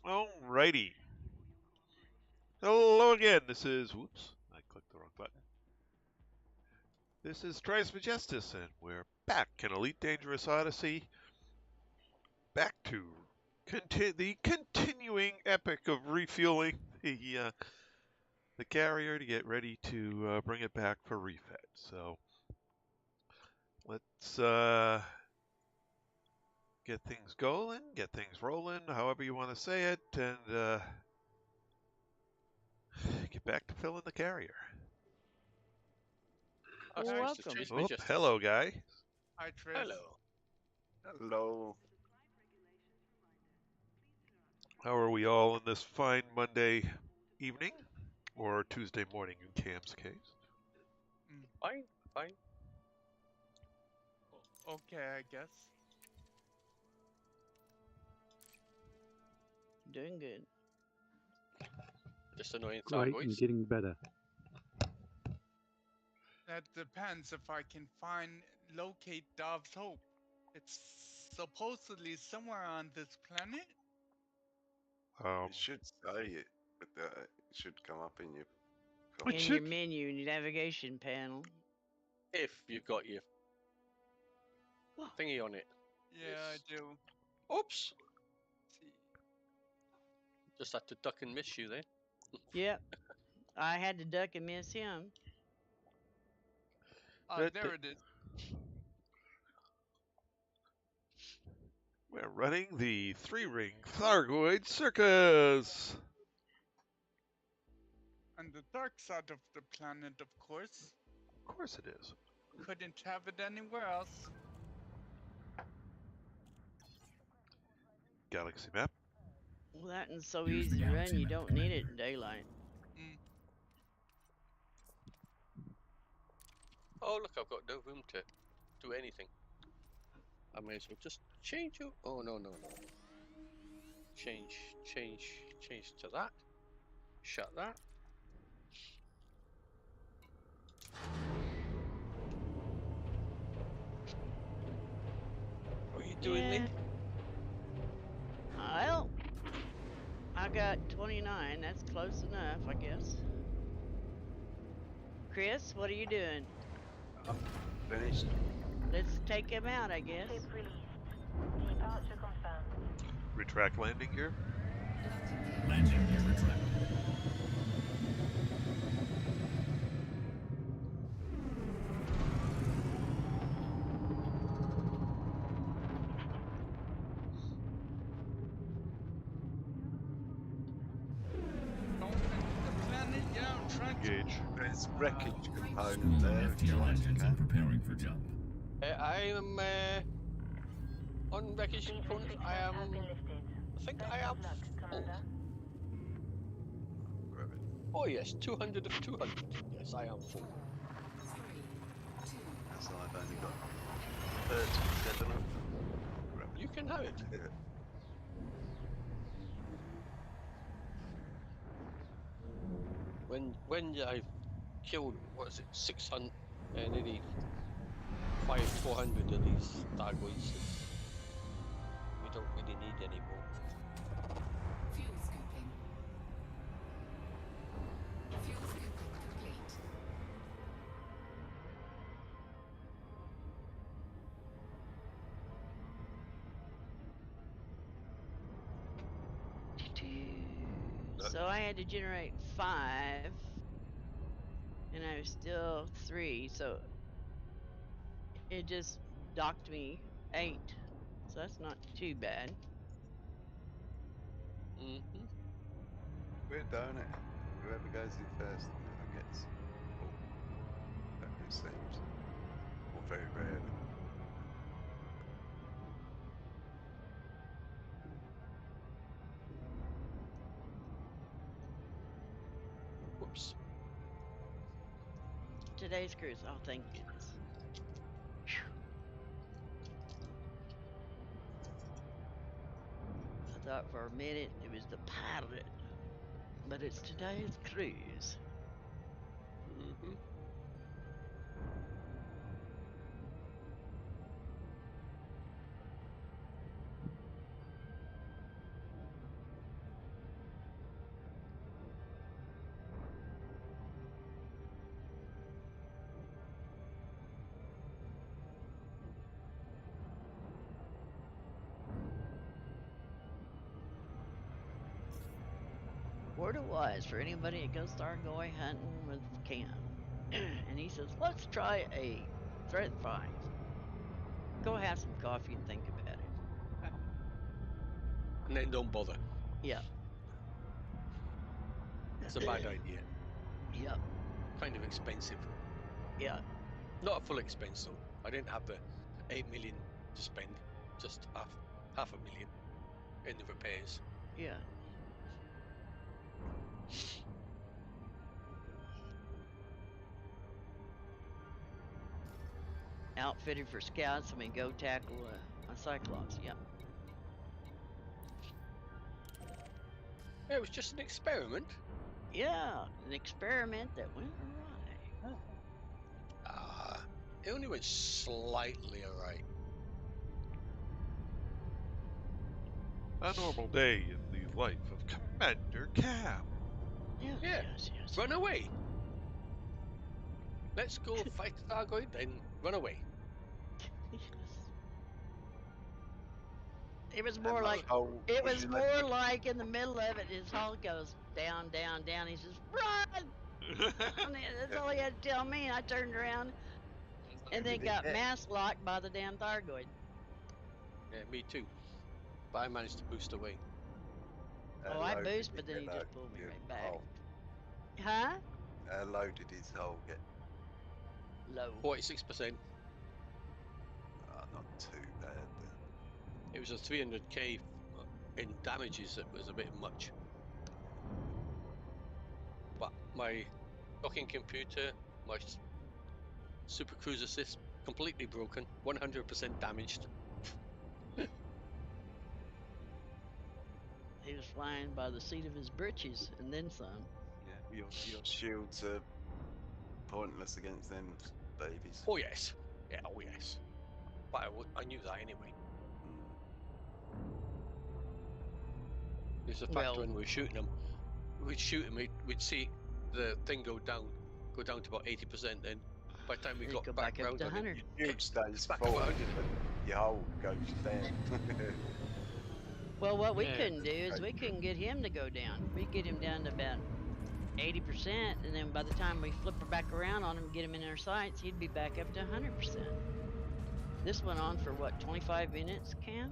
Alrighty. Hello again. This is, whoops, I clicked the wrong button. This is Trice Majestus, and we're back in Elite Dangerous Odyssey. Back to the continuing epic of refueling the carrier to get ready to bring it back for refit. So let's get things going, get things rolling, however you want to say it, and get back to filling the carrier. Welcome. Oh, hello, guy. Hi, Trish. Hello. Hello. How are we all on this fine Monday evening, or Tuesday morning in Cam's case? Fine. Okay, I guess. Doing good. Just annoying Great and voice. getting better. That depends if I can locate Dove's Hope. It's supposedly somewhere on this planet. It should say it, but it should come up in your It In should- your menu navigation panel. If you've got your thingy on it. Yeah, Yes. I do. Oops. Let's see. Just had to duck and miss you then. Yep. I had to duck and miss him. There it is. We're running the 3-ring Thargoid Circus! On the dark side of the planet, of course. Of course it is. Couldn't have it anywhere else. Galaxy map. Well, that one's so easy to run, you don't need it in daylight. Oh, look, I've got no room to do anything. I may as well just change it. Oh, no. Change to that. Shut that. What are you doing, Link? Well, I got 29. That's close enough, I guess. Chris, what are you doing? finished. Let's take him out, I guess. Ship released. Departure confirmed. Retract landing gear. Landing gear retracted. Engage. There's wreckage component there. If you FTL want to engines go. are preparing for jump. I am on wreckage component. I think I am full. Grab it. Oh yes, 200 of 200. Yes, I am full. That's I've only got 37 of them. Grab it. You can have it. Yeah. When I've killed, what is it, 600, nearly 400 of these Thargoids, we don't really need any more. Fuel scooping. Fuel scooping complete. So I had to generate 5, and I was still 3, so it just docked me 8. So that's not too bad. Mm-hmm. We're doing it. Whoever goes in first gets full. That it seems. Or very rarely. Whoops. Today's cruise, oh thank goodness. Whew. I thought for a minute it was the pilot, but it's today's cruise. Mm-hmm. word of wise for anybody that goes Thargoid hunting with Cam. And he says, let's try a threat find. Go have some coffee and think about it. And then don't bother. Yeah. It's a bad idea. Yep. Kind of expensive. Yeah. Not a full expense though. I didn't have the 8 million to spend. Just half a million in the repairs. Yeah. Outfitted for scouts and we go tackle a Cyclops. Yep. Yeah, it was just an experiment. Yeah. An experiment that went awry. It only went slightly awry. A normal day in the life of Commander Cam. Yes, Yeah. yes. Run away. Let's go fight the Thargoid, then run away. Yes. It was more like It was like in the middle of it, his hull goes down, down, down. He says, "Run!" And that's all he had to tell me. And I turned around and then got mask locked by the damn Thargoid. Yeah, me too. But I managed to boost away. Oh, I boost, but then he just pulled me right back. Huh? How low did his hull get? Low. 46%. Not too bad then. It was a 300k in damages. That was a bit much. But my docking computer, my super cruise assist, completely broken. 100% damaged. He was flying by the seat of his britches and then some. Yeah, your shields are pointless against them babies. Oh yes. Yeah, oh yes. But I knew that anyway. There's the fact Well- when we were shooting them, we'd shoot them, we'd see the thing go down to about 80%. Then by the time we It'd got go back back up round to on 100. it, Your shield stays back forward, around. but your hull goes down. Well, what we Yeah, couldn't do is we couldn't get him to go down. We get him down to about 80%, and then by the time we flip her back around on him, get him in our sights, he'd be back up to 100%. This went on for what, 25 minutes, Cam?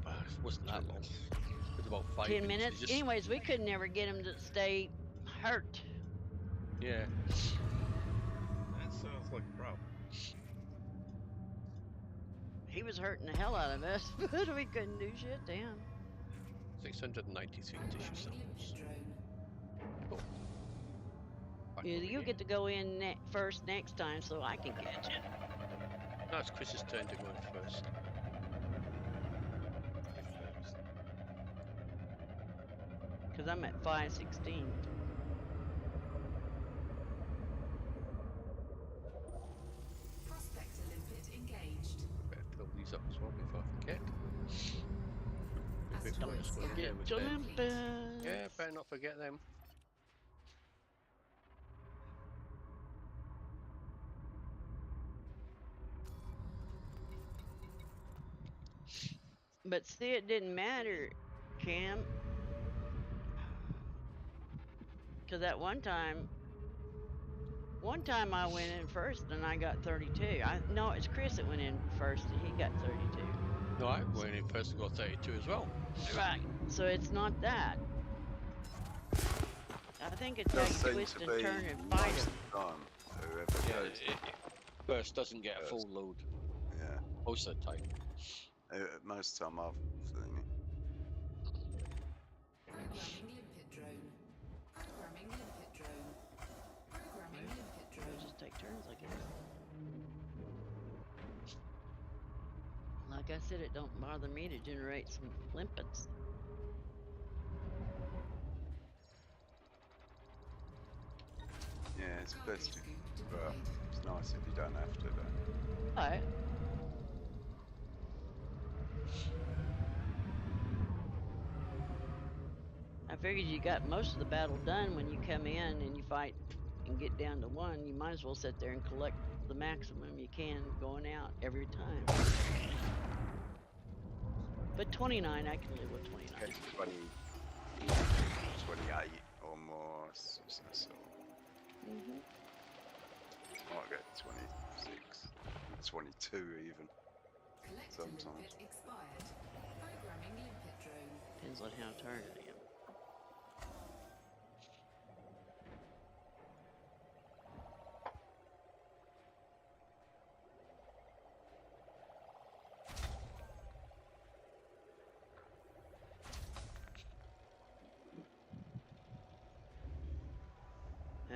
it wasn't that long. It was about 5 10 minutes. minutes? Just, Anyways, we could never get him to stay hurt. yeah. That sounds like a problem. He was hurting the hell out of us, but we couldn't do shit to him. 693 tissue samples. Oh. You get to go in first next time so I can catch it. Now it's Chris's turn to go in first. Because I'm at 516. Prospector limpet engaged. Better fill these up as well before I forget. Asteroid just scan. there with Get them. Olympus. Yeah, better not forget them. But see, it didn't matter, Cam. Because that one time I went in first and I got 32. No, it's Chris that went in first and he got 32. No, I went in first and got 32 as well. Right. So it's not that. I think it's Does like seem twist to and be turn and most fight of him. the time, whoever Yeah, goes. first doesn't get a full load Yeah, most of the time. most of the time I've seen it. Programming limpet drone. Programming limpet drone. Programming limpet We'll drone. just take turns, I guess. Like I said, it don't bother me to generate some limpets. Yeah, it's Cargo best. scoop Well, deployed. it's nice if you don't have to, though. Alright. I figured you got most of the battle done when you come in and you fight and get down to 1. You might as well sit there and collect the maximum you can going out every time. But 29, I can live with 29. Get 20, 28 or nice. It's nice. Mm-hmm. I might get 26, 22 even. Collector Sometimes. limpet expired. Programming limpet drone. Depends on how tired I am.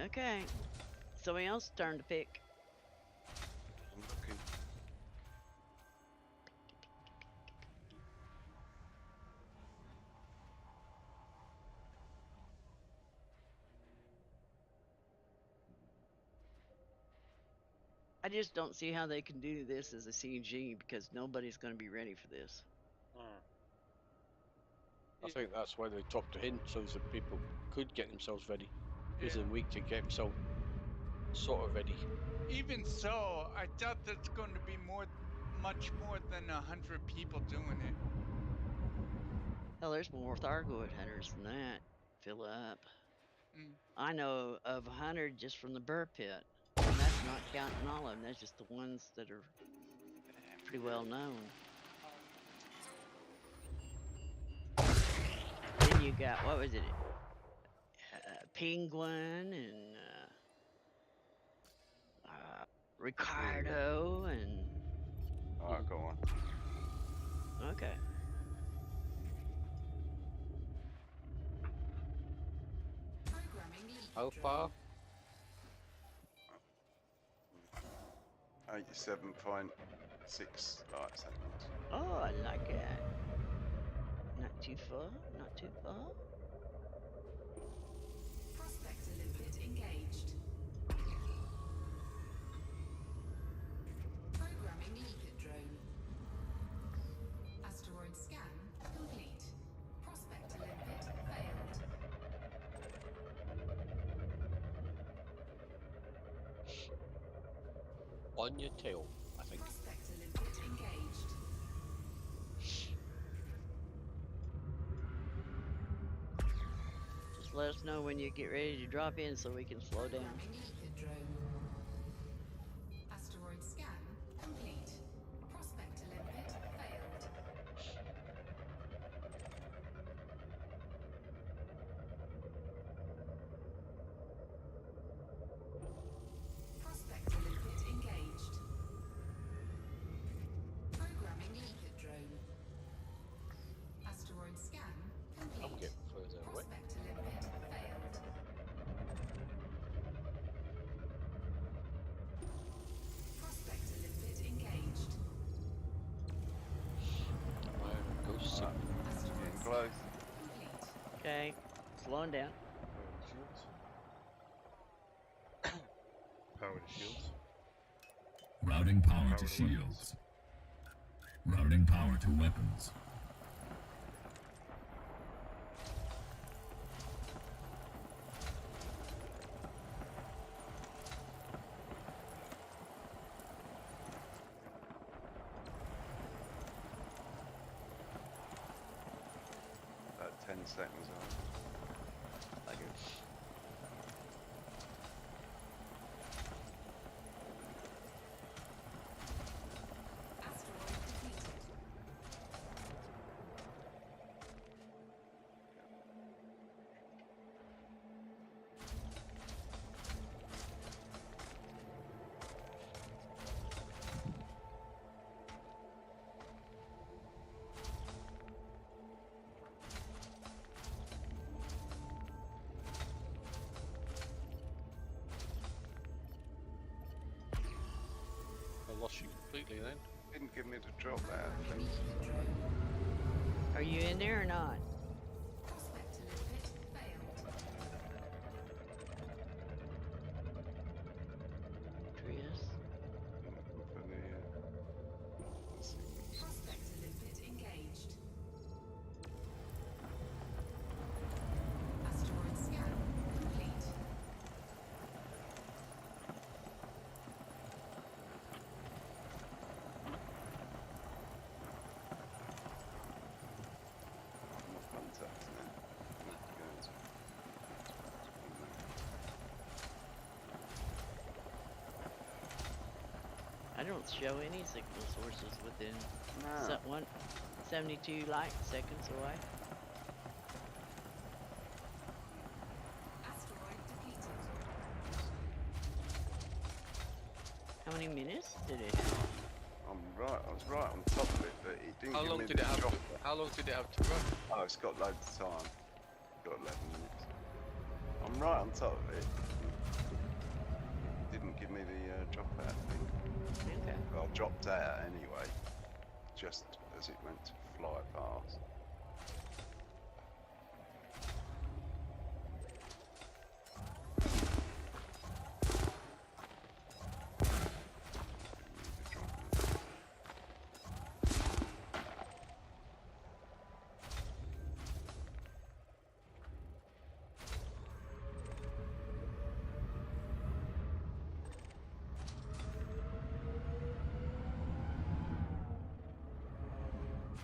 Okay. Somebody else's turn to pick. I'm looking. I just don't see how they can do this as a CG because nobody's going to be ready for this. I think that's why they dropped it in, so that people could get themselves ready within a Yeah. week to get themselves sort of ready. Even so, I doubt there's going to be much more than 100 people doing it. Hell, there's more Thargoid hunters than that. Fill up. Mm. I know of 100 just from the burr pit. And that's not counting all of them. That's just the ones that are pretty well known. Then you got, what was it? Penguin and Ricardo and Alright, go on. okay. Programming limpet How drone. far? 87.6 light seconds. Oh, I like that. Not too far. Not too far. Prospector limpet engaged. Programming limpet drone. Asteroid scan complete. Prospector limpet failed. On your tail, I think. Prospector limpet engaged. Just let us know when you get ready to drop in so we can slow down. Programming limpet drone. Asteroid scan complete. Prospector limpet failed. Prospector limpet engaged. Programming limpet drone. Asteroid scan complete. I'll get further away. Prospector limpet failed. Prospector limpet engaged. Ghost Alright, Asteroid getting scan close. complete. Okay, slowing down. Power to shields. Routing power Power to to shields. Routing power to weapons. About 10 seconds on. Asteroid defeated. I lost you completely then. Didn't give me the drop out. Programming limpet drone. Are you in there or not? Prospector limpet failed. Trius? Looking for the signals. Prospector limpet engaged. Asteroid scan complete. I don't show any signal sources within No. 72 light seconds away. Asteroid depleted. How many minutes did it have? I was right on top of it, but it didn't How give long me did the it have? drop. How long did it have to run? Oh, it's got loads of time. Got 11 minutes. I'm right on top of it. Didn't give me the drop out thing. Okay. Well, I dropped out anyway, just as it went to fly past.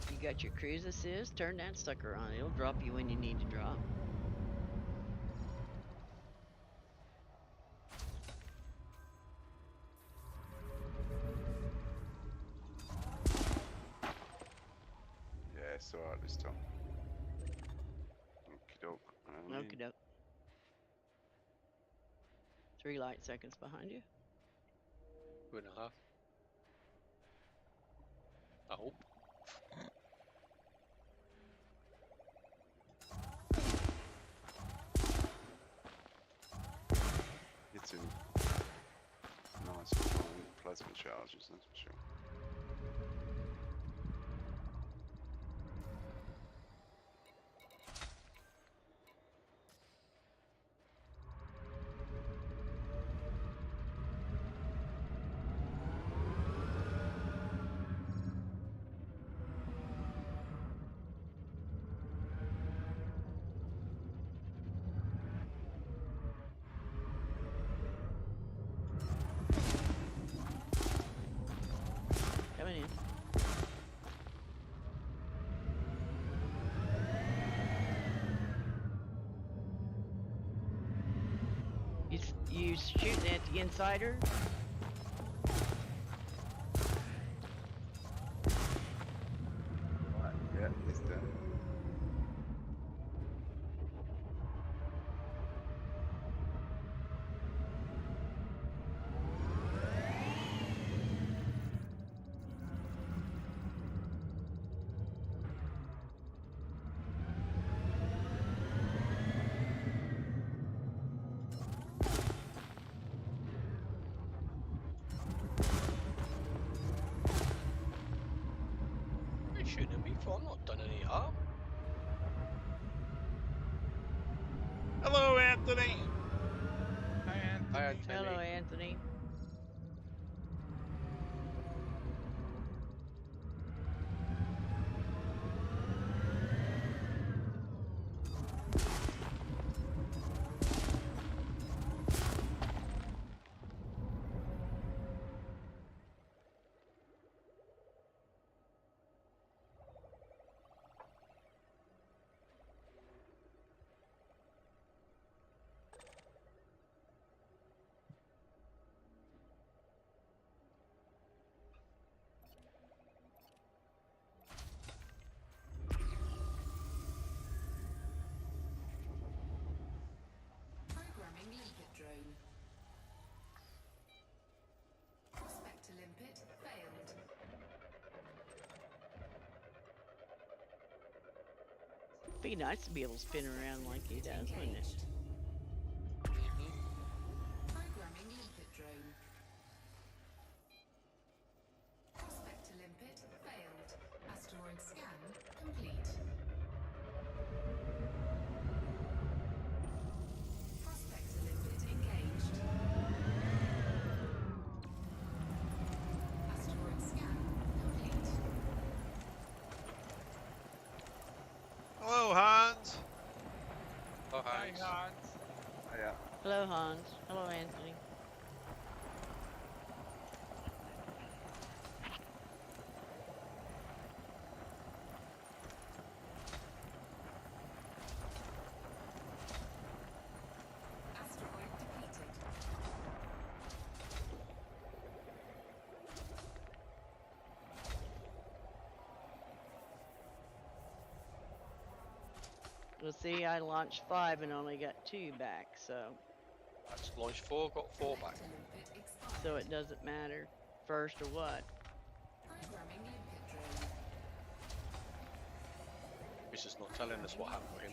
You got your cruise assist? Turn that sucker on. It'll drop you when you need to drop. Yeah, it's alright this time. Okie doke. Okie doke. 3 light seconds behind you. 2.5. I hope. It's in nice, fine, pleasant charges, that's for sure. Coming in. You shooting at the insider? Right, yeah, it's done. They shooting at me for. I'm not done any harm. Hello, Anthony. Hi, Anthony. Hi, Anthony. Hello, Anthony. Programming limpet drone. Prospector limpet failed. Be nice to be able to spin around like he does, wouldn't it? Engaged. Mhm. Programming limpet drone. Prospector limpet failed. Asteroid scan complete. Prospector limpet engaged. Asteroid scan complete. Hello, Hans. Oh, Hi, Hans. Hans. Yeah. Hello, Hans. Hello, Anthony. Asteroid depleted. Well, see, I launched 5 and only got 2 back, so That's launched 4, got 4 back. Collector limpet expired. so it doesn't matter first or what. Programming limpet drone. This is not telling us what happened with him.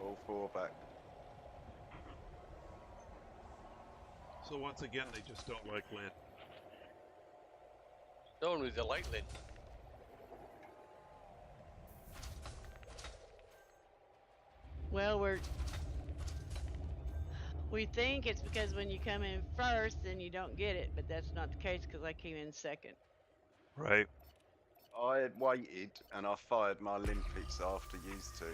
All 4 back. So once again, they just don't like Lynn. No one with the light lid. Well, we think it's because when you come in first, then you don't get it, but that's not the case because I came in second. Right. I waited and I fired my limpets after used to.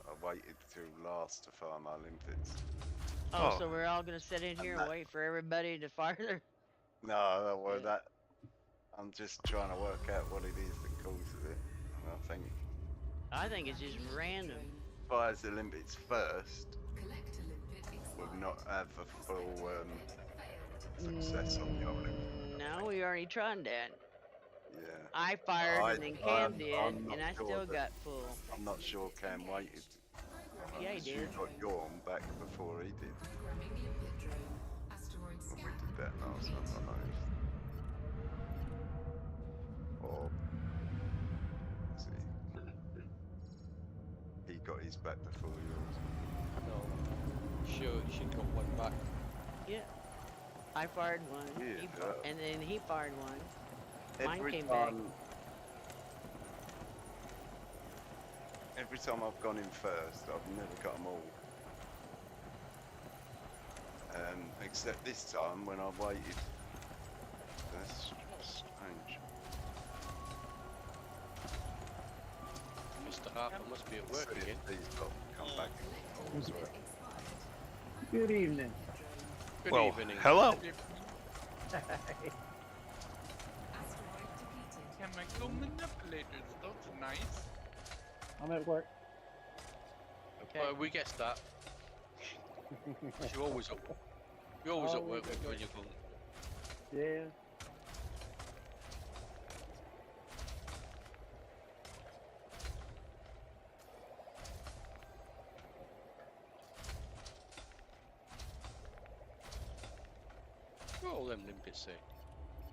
I waited till last to fire my limpets. Oh, Oh. so we're all gonna sit in here and that- wait for everybody to fire their. No, well, Yeah. that I'm just trying to work out what it is that causes it. And I think I think it's just random. fires the limpets first Collector limpet will expired. not have a full Failed. success on the old limpet. No, we already tried that. Yeah. I fired and then Cam I'm did, not and I sure still that- got full. I'm not sure Cam waited. Yeah, he Because you did. got your one back before he did. Programming limpet drone. Asteroid When scan. we did that last complete. time, I noticed. Or let's see. He got his back before yours. No. Sure, she got 1 back. Yeah. I fired one, Yeah, and then he fired one. Mine Every came back. every time I've gone in first, I've never got them all. Except this time when I waited. That's strange. Mr. Harper must be at work See if again. These got come back. as well. Expired. Good evening. Good well, evening. hello. If- Asteroid depleted. Chemical manipulators, those are nice. I'm at work. Okay. Well, we guessed that. You're always at work when you're going. Yeah. What are all them limpets say?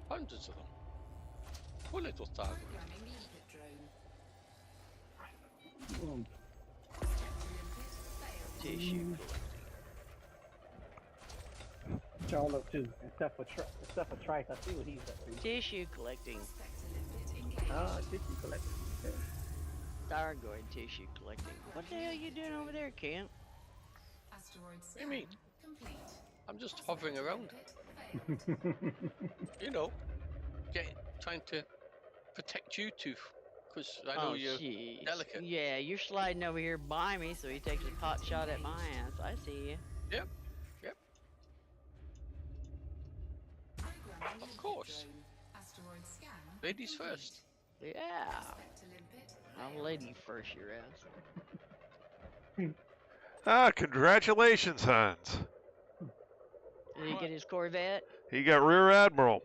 Hundreds of them. What little target? Programming limpet drone. Mm. Collector limpet failed. Tissue. What y'all up to? Except for Trice, I see what he's up to. Tissue collecting. Prospector limpet engaged. Ah, tissue collector. Okay. Thyroid tissue collecting. What the hell you doing over there, Camp? Asteroid What do you mean? scan complete. I'm just hovering around. Limpet failed. You know, trying to protect you two, because I know you're jeez. delicate. Yeah, you're sliding over here by me, so he takes a pot shot at my ass. I see you. Programming Of limpet course. drone. Asteroid scan. Ladies complete. first. Yeah. Prospector limpet I'll failed. lady first, your ass. Ah, congratulations, Hans. Did he get his Corvette? He got Rear Admiral.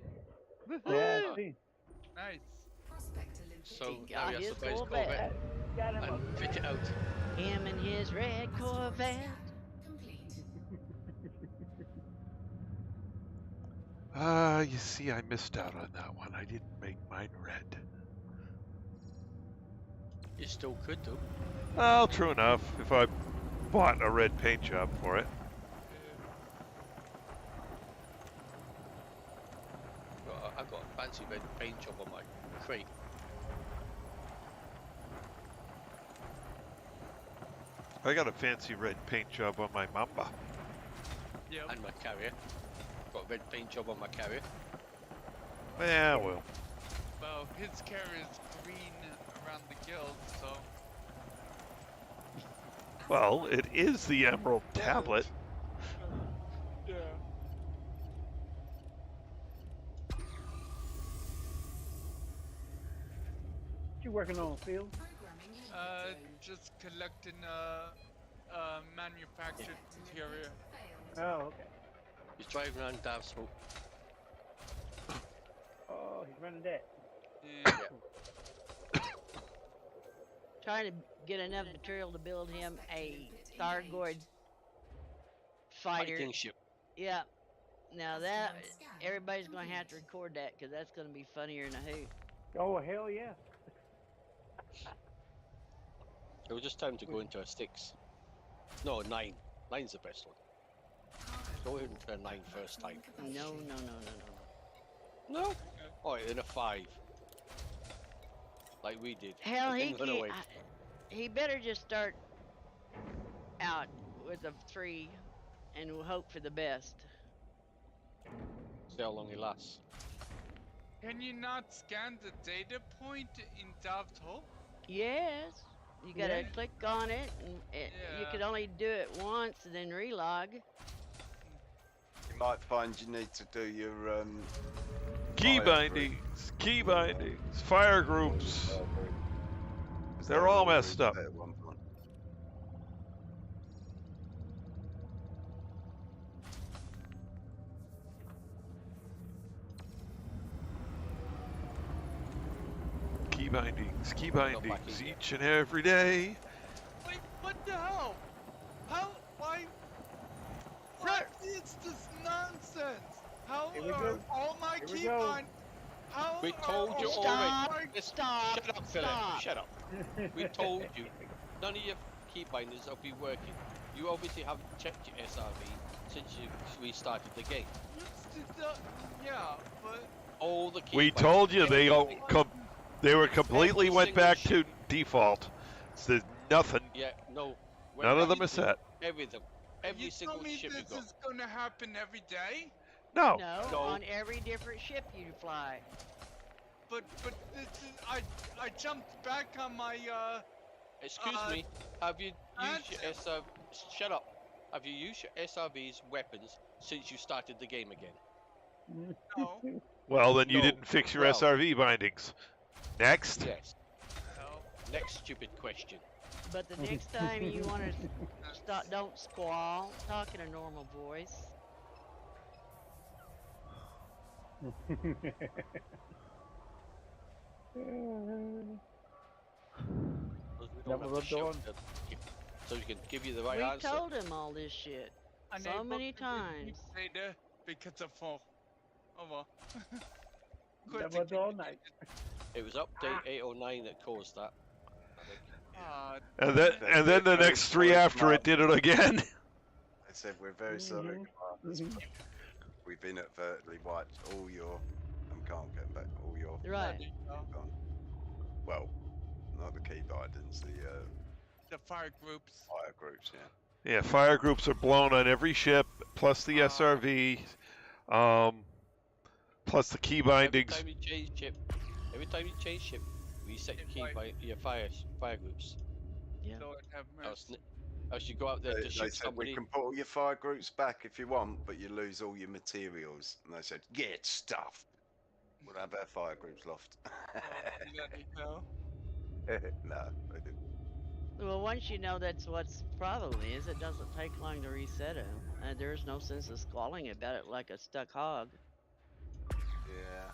Yeah, I see. Nice. Prospector limpet So He now got he has his to buy his Corvette. Corvette Got him and up. fit it out. Him and his red Asteroid Corvette. scan complete. Ah, you see, I missed out on that one. I didn't make mine red. You still could do. Well, true enough. If I bought a red paint job for it. I've got a fancy red paint job on my crate. I got a fancy red paint job on my Mamba. Yep. And my carrier. Got a red paint job on my carrier. Yeah, well. Well, his carrier is green around the guild, so Well, it is the Emerald Tablet. yeah. What you working on, Phil? Programming limpet drone. Just collecting manufactured material. Oh, okay. He's driving around Dark Smoke. Oh, he's running that. Yeah. trying to get enough material to build him a Thargoid fighter. Fighting ship. Yeah. Now that everybody's gonna have to record that because that's gonna be funnier than a hoot. Oh hell yeah! It was just time to go into a 6. No, 9. 9's the best one. Go into a 9 first time. No, no, no, no, no. No? Oh, in a 5. Like we did. Hell, And he then run can't. away. He better just start out with a 3 and we'll hope for the best. See how long he lasts. Can you not scan the data point in Dove's Hope? Yes. You gotta Yeah. click on it, and you Yeah. can only do it once and then relog. You might find you need to do your Key fire bindings, fire groups. group. 'Cause They're they were all really messed up. set at one point. Key bindings, each and every day. Wait, what the hell? How? Why? What is this nonsense? How Here we are go. all my Here we key go. bind? How We are told you all Stop. already. my- Listen, Stop. Shut up, Philip. Stop. Shut up. We told you. None of your key binders will be working. You obviously haven't checked your SRV since you restarted the game. Yeah, but All the key We binders- told you they all they were completely Every went single back to default. So there's nothing. Yeah, no. None of them are everything- set. Everything. Every you single tell me ship you this got. is gonna happen every day? No. No, No. on every different ship you fly. But this is I jumped back on my Excuse Uh, me. Have you used your and- SRV? Shut up. Have you used your SRV's weapons since you started the game again? no. Well, then you No. didn't fix your Well. SRV bindings. Next. Yes. Hell, Next stupid question. But the next time you want to stop, don't squall. Talk in a normal voice. Because we don't Never have rubbed to shout on. so we can give you the right We answer. told him all this shit so unable many to retrieve times. data because of fall. Oh well. Never do all night. It was update 809 that caused that. I think. And then the next 3 after it did it again. They said we're very sorry. Mhm. We've inadvertently wiped all your. Can't get back all your. Right. Gone. Well, not the key bindings, the The fire groups. fire groups. Yeah. Yeah, fire groups are blown on every ship, plus the SRV, plus the key bindings. Every time you change ship, reset your key your fire groups. Yeah. Lord have Else, mercy. else you go out there They to shoot said we somebody. can put all your fire groups back if you want, but you lose all your materials. And they said, get stuff. We'll have our fire groups lost. Bloody hell. No, they didn't. Well, once you know that's what's the problem is, it doesn't take long to reset them. There's no sense of squalling about it like a stuck hog. Yeah.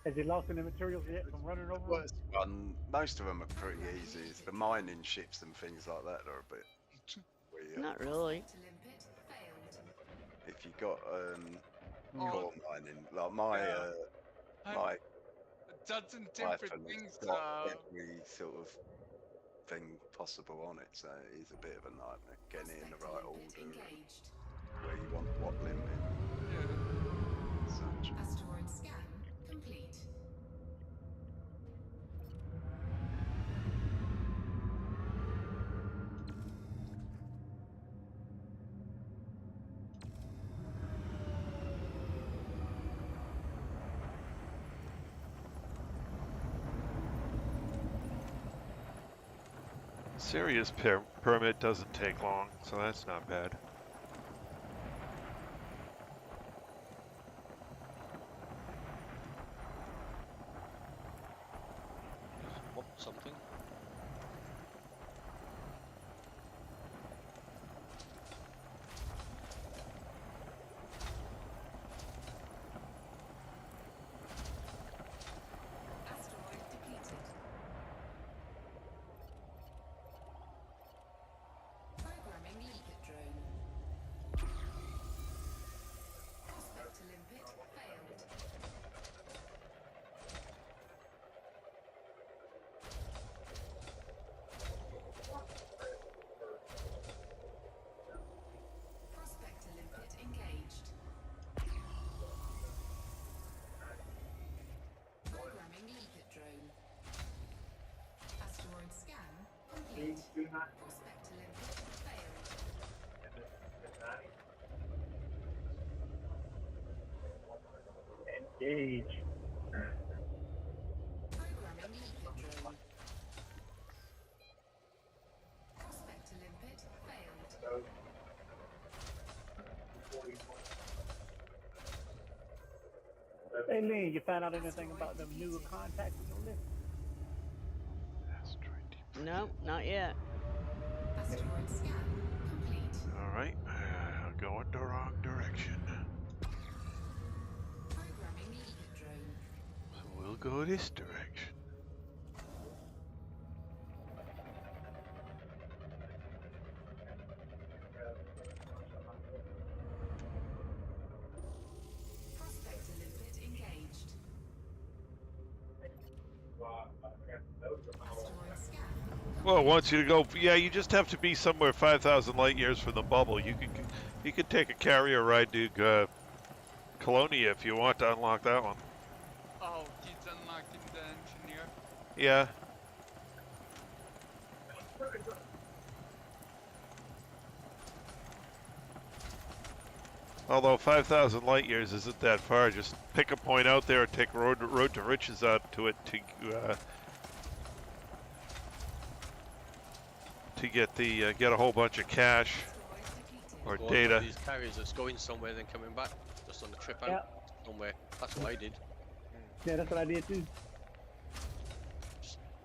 Has he lost any materials yet from running over them? Worst one, most of them are pretty easy. It's the mining ships and things like that are a bit weird. Not really. To limpet failed. If you got Oh. core mining, like my I'm- my A dozen different Python has things. got every sort of thing possible on it, so it is a bit of a nightmare getting it in the right order and Engaged. where you want what limit and such. Asteroid scan complete. Serious permit doesn't take long, so that's not bad. What, something? Asteroid depleted. Gauge. Programming limpet drone. Prospect to limpet failed. Hey, Lynn, you found out anything about them new contacts on your list? Asteroid deep. Nope, not yet. Asteroid scan complete. All right, going the wrong direction. Programming limpet drone. So we'll go this direction. Prospect to limpet engaged. Asteroid scan. Well, it wants you to go. Yeah, you just have to be somewhere 5,000 light years from the bubble. You could take a carrier ride to Colonia if you want to unlock that one. Oh, he's unlocking the engineer. Yeah. Although 5,000 light years isn't that far, just pick a point out there and take road to riches out to it to get a whole bunch of cash or Go on data. one of these carriers that's going somewhere then coming back, just on the trip out Yeah. somewhere. That's what I did. Yeah, that's what I did too.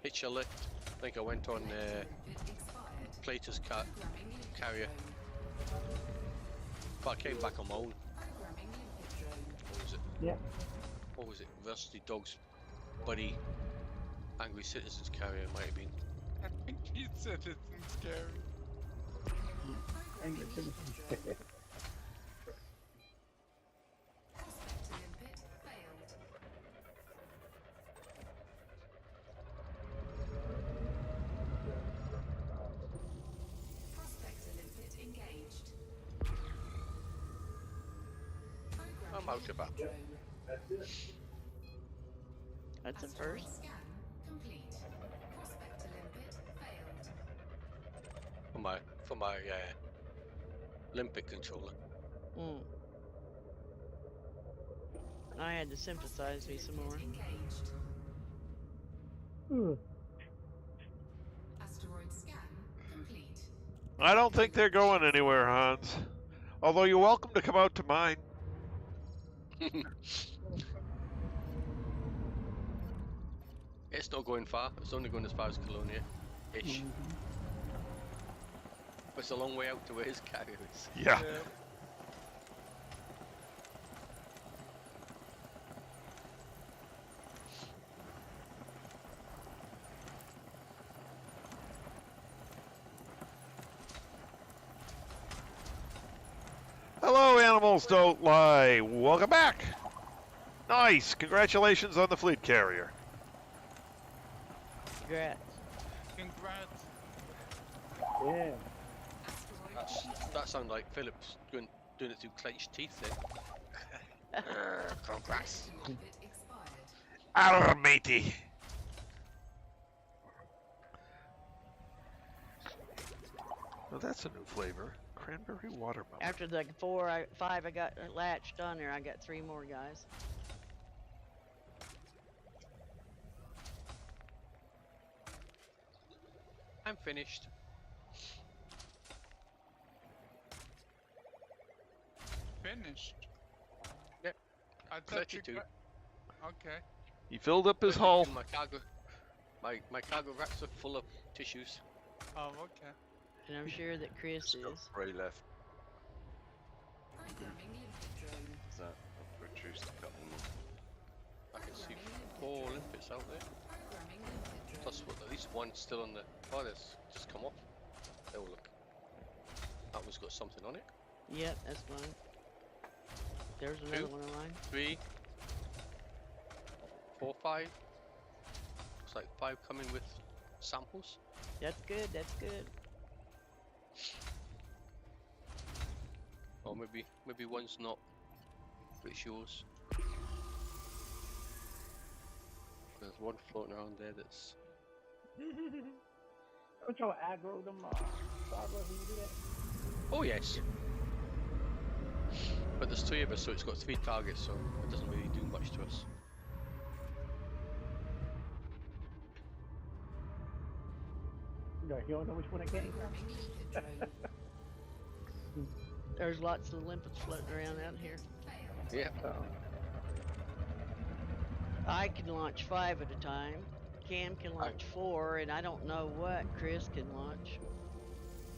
Hitch a lift. I think I went on Limpet expired. Plater's Programming limpet carrier. drone. But I came back on my own. Programming limpet drone. What was it? Yeah. What was it? Varsity Dog's buddy, Angry Citizens carrier might have been. I think he said it's scary. Angry Citizens. Prospect to limpet failed. Prospect to limpet engaged. I'm out of that. Drone. That's a Asteroid first. scan complete. Prospect to limpet failed. For my limpet controller. Mm. I had to synthesize me some more. Engaged. Ooh. Asteroid scan complete. I don't think they're going anywhere, Hans. Although you're welcome to come out to mine. It's not going far. It's only going as far as Colonia-ish. But it's a long way out to where his carrier is. Yeah. Hello, animals don't lie. Welcome back. Nice. Congratulations on the fleet carrier. Congrats. Congrats. Yeah. Asteroid That sounds like Phillips doing it through clenched teeth then. Congrats. limpet expired. Arr, matey. Well, that's a new flavor. Cranberry watermelon. After the 5 I got latched on there, I got 3 more guys. I'm finished. Finished. Yep. I thought 32. you got... Okay. He filled up his hull. My cargo, my cargo racks are full of tissues. Oh, okay. And I'm sure that Chris Just got is. 3 left. Programming limpet drone. Is that? I've reduced a couple more. I can see 4 limpets out there. Programming limpet drone. Plus, what, at least one still on the. Oh, that's just come off. Oh, look. That one's got something on it. Yep, that's mine. There's another 2, one of mine. 3, 4, 5. Looks like 5 coming with samples. That's good, that's good. Or maybe one's not. But it's yours. There's one floating around there that's. Don't y'all aggro them, Starbucks when you do that? Oh yes. But there's 3 of us, so it's got 3 targets, so it doesn't really do much to us. You don't know which one it came Programming limpet drone. There's lots of limpets floating around out here. Failed. Yeah. from. I can launch 5 at a time. Cam can launch 4, and I don't know what Chris can launch.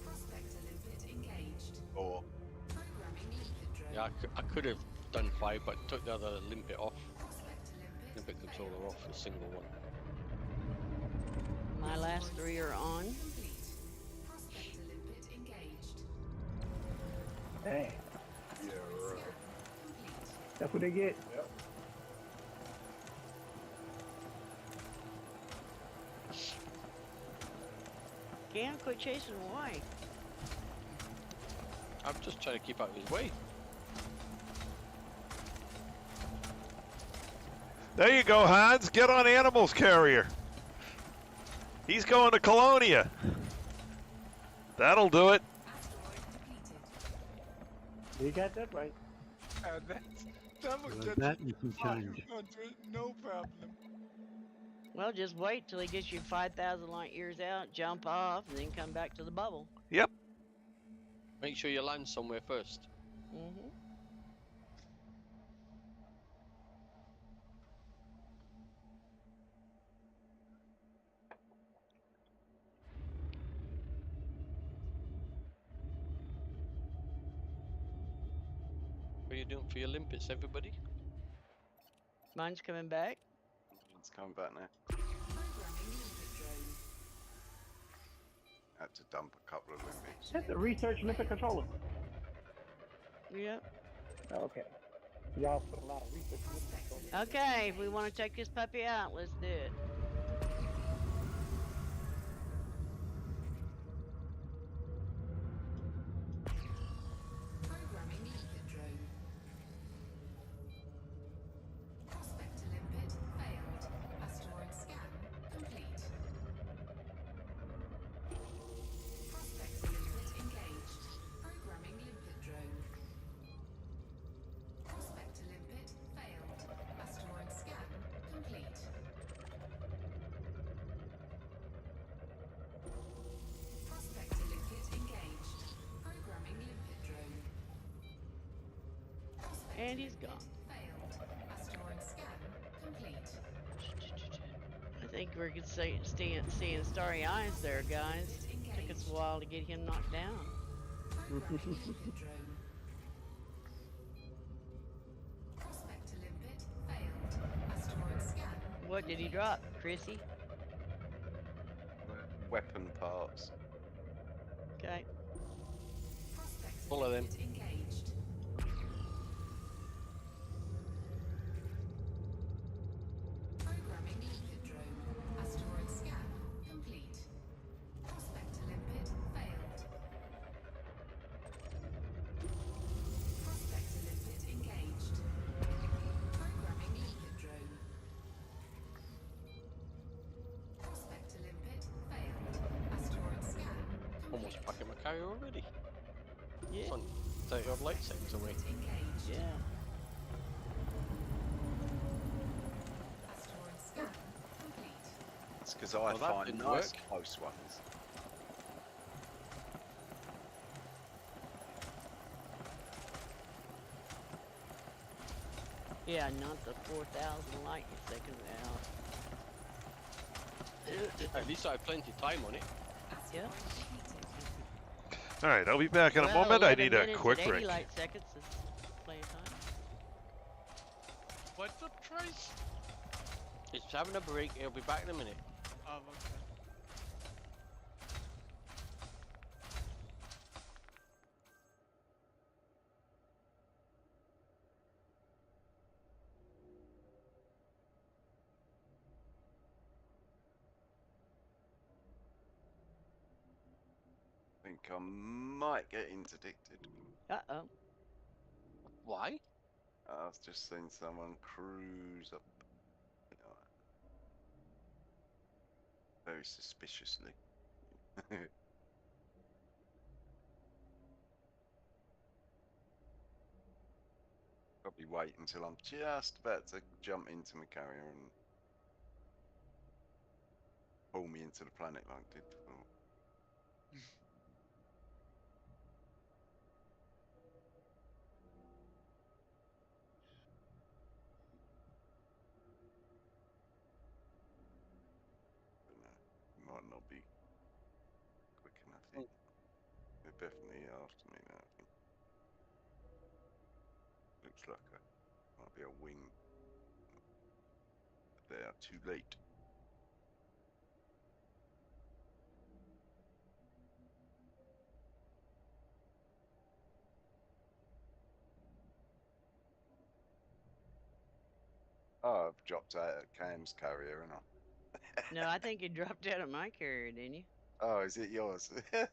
Prospector limpet engaged. Or Programming limpet drone. Yeah, I could have done 5, but took the other limpet off. Prospector limpet. Limpet controller off, the single one. My last 3 are on. Complete. Prospector limpet engaged. Dang, yeah, right. Complete. that's what they get. Cam, quit chasing away. I'm just trying to keep out of his way. There you go, Hans. Get on Animals Carrier. He's going to Colonia. That'll do it. Asteroid depleted. You got that right. That was just That you can change. 500, no problem. Well, just wait till he gets you 5,000 light years out, jump off, and then come back to the bubble. Yep. Make sure you land somewhere first. Mm-hmm. What are you doing for your limpets, everybody? Mine's coming back. It's coming back now. Programming limpet drone. Had to dump a couple of limpets. That's the research limpet controller. Yep. Okay. Y'all put a lot of research in limpet controller. Okay, if we want to take this puppy out, let's do it. Programming limpet drone. Prospector limpet failed. Asteroid scan complete. Prospector limpet engaged. Programming limpet drone. Prospector limpet failed. Asteroid scan complete. Prospector limpet engaged. Programming limpet drone. Prospector And he's limpet gone. failed. Asteroid scan complete. I think we're good seeing starry eyes there, guys. Took us a while to get him knocked down. Programming limpet drone. Prospector limpet failed. Asteroid scan. What did he drop, Chrissy? Weapon parts. Okay. Prospector Full of them. limpet engaged. Programming limpet drone. Asteroid scan complete. Prospector limpet failed. Prospector limpet engaged. Programming limpet drone. Prospector limpet failed. Asteroid scan Almost back at my carrier already. Yeah. Fun. 30 odd light seconds away. engaged. Yeah. Asteroid scan complete. It's because I Well, that find didn't nice work. close ones. Yeah, not the 4,000 light seconds out. At least I had plenty of time on it. Yeah. All right, I'll be back in a Well, moment. I 11 need a minutes quick and 80 break. light seconds is plenty of time. What's up, Trace? It's having a break. It'll be back in a minute. Oh, okay. I think I might get interdicted. Uh-oh. Why? I've just seen someone cruise up, you know, very suspiciously. Probably wait until I'm just about to jump into my carrier and pull me into the planet like I did before. But no, it might not be quick enough. They're definitely after me now, I think. Looks like I might be a wing. But they are too late. Oh, I've dropped out of Cam's carrier, and I. No, I think you dropped out of my carrier, didn't you? Oh, is it yours? Yeah.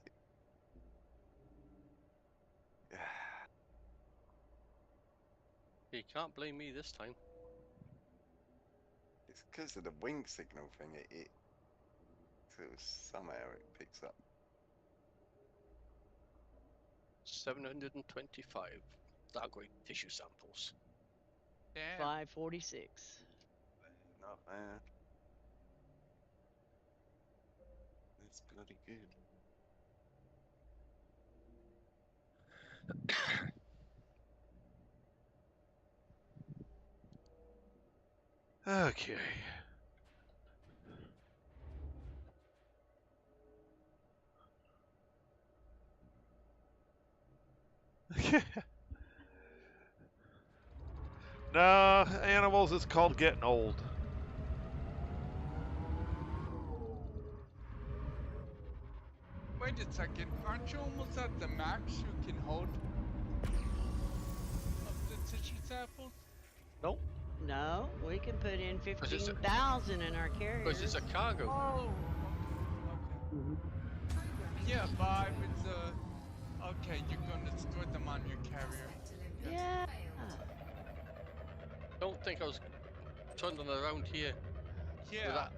You can't blame me this time. It's because of the wing signal thing. Somehow it picks up. 725 dark-grade tissue samples. Damn. 546. Not bad. It's bloody good. Okay. Nah, animals, it's called getting old. Wait a second. Aren't you almost at the max you can hold of the tissue samples? Nope. No, we can put in Because it's a- 15,000 in our carrier. Because it's a cargo. Oh. Okay. Yeah, but I was okay, you're gonna store them on your carrier. Yeah. Don't think I was turning around here with Yeah.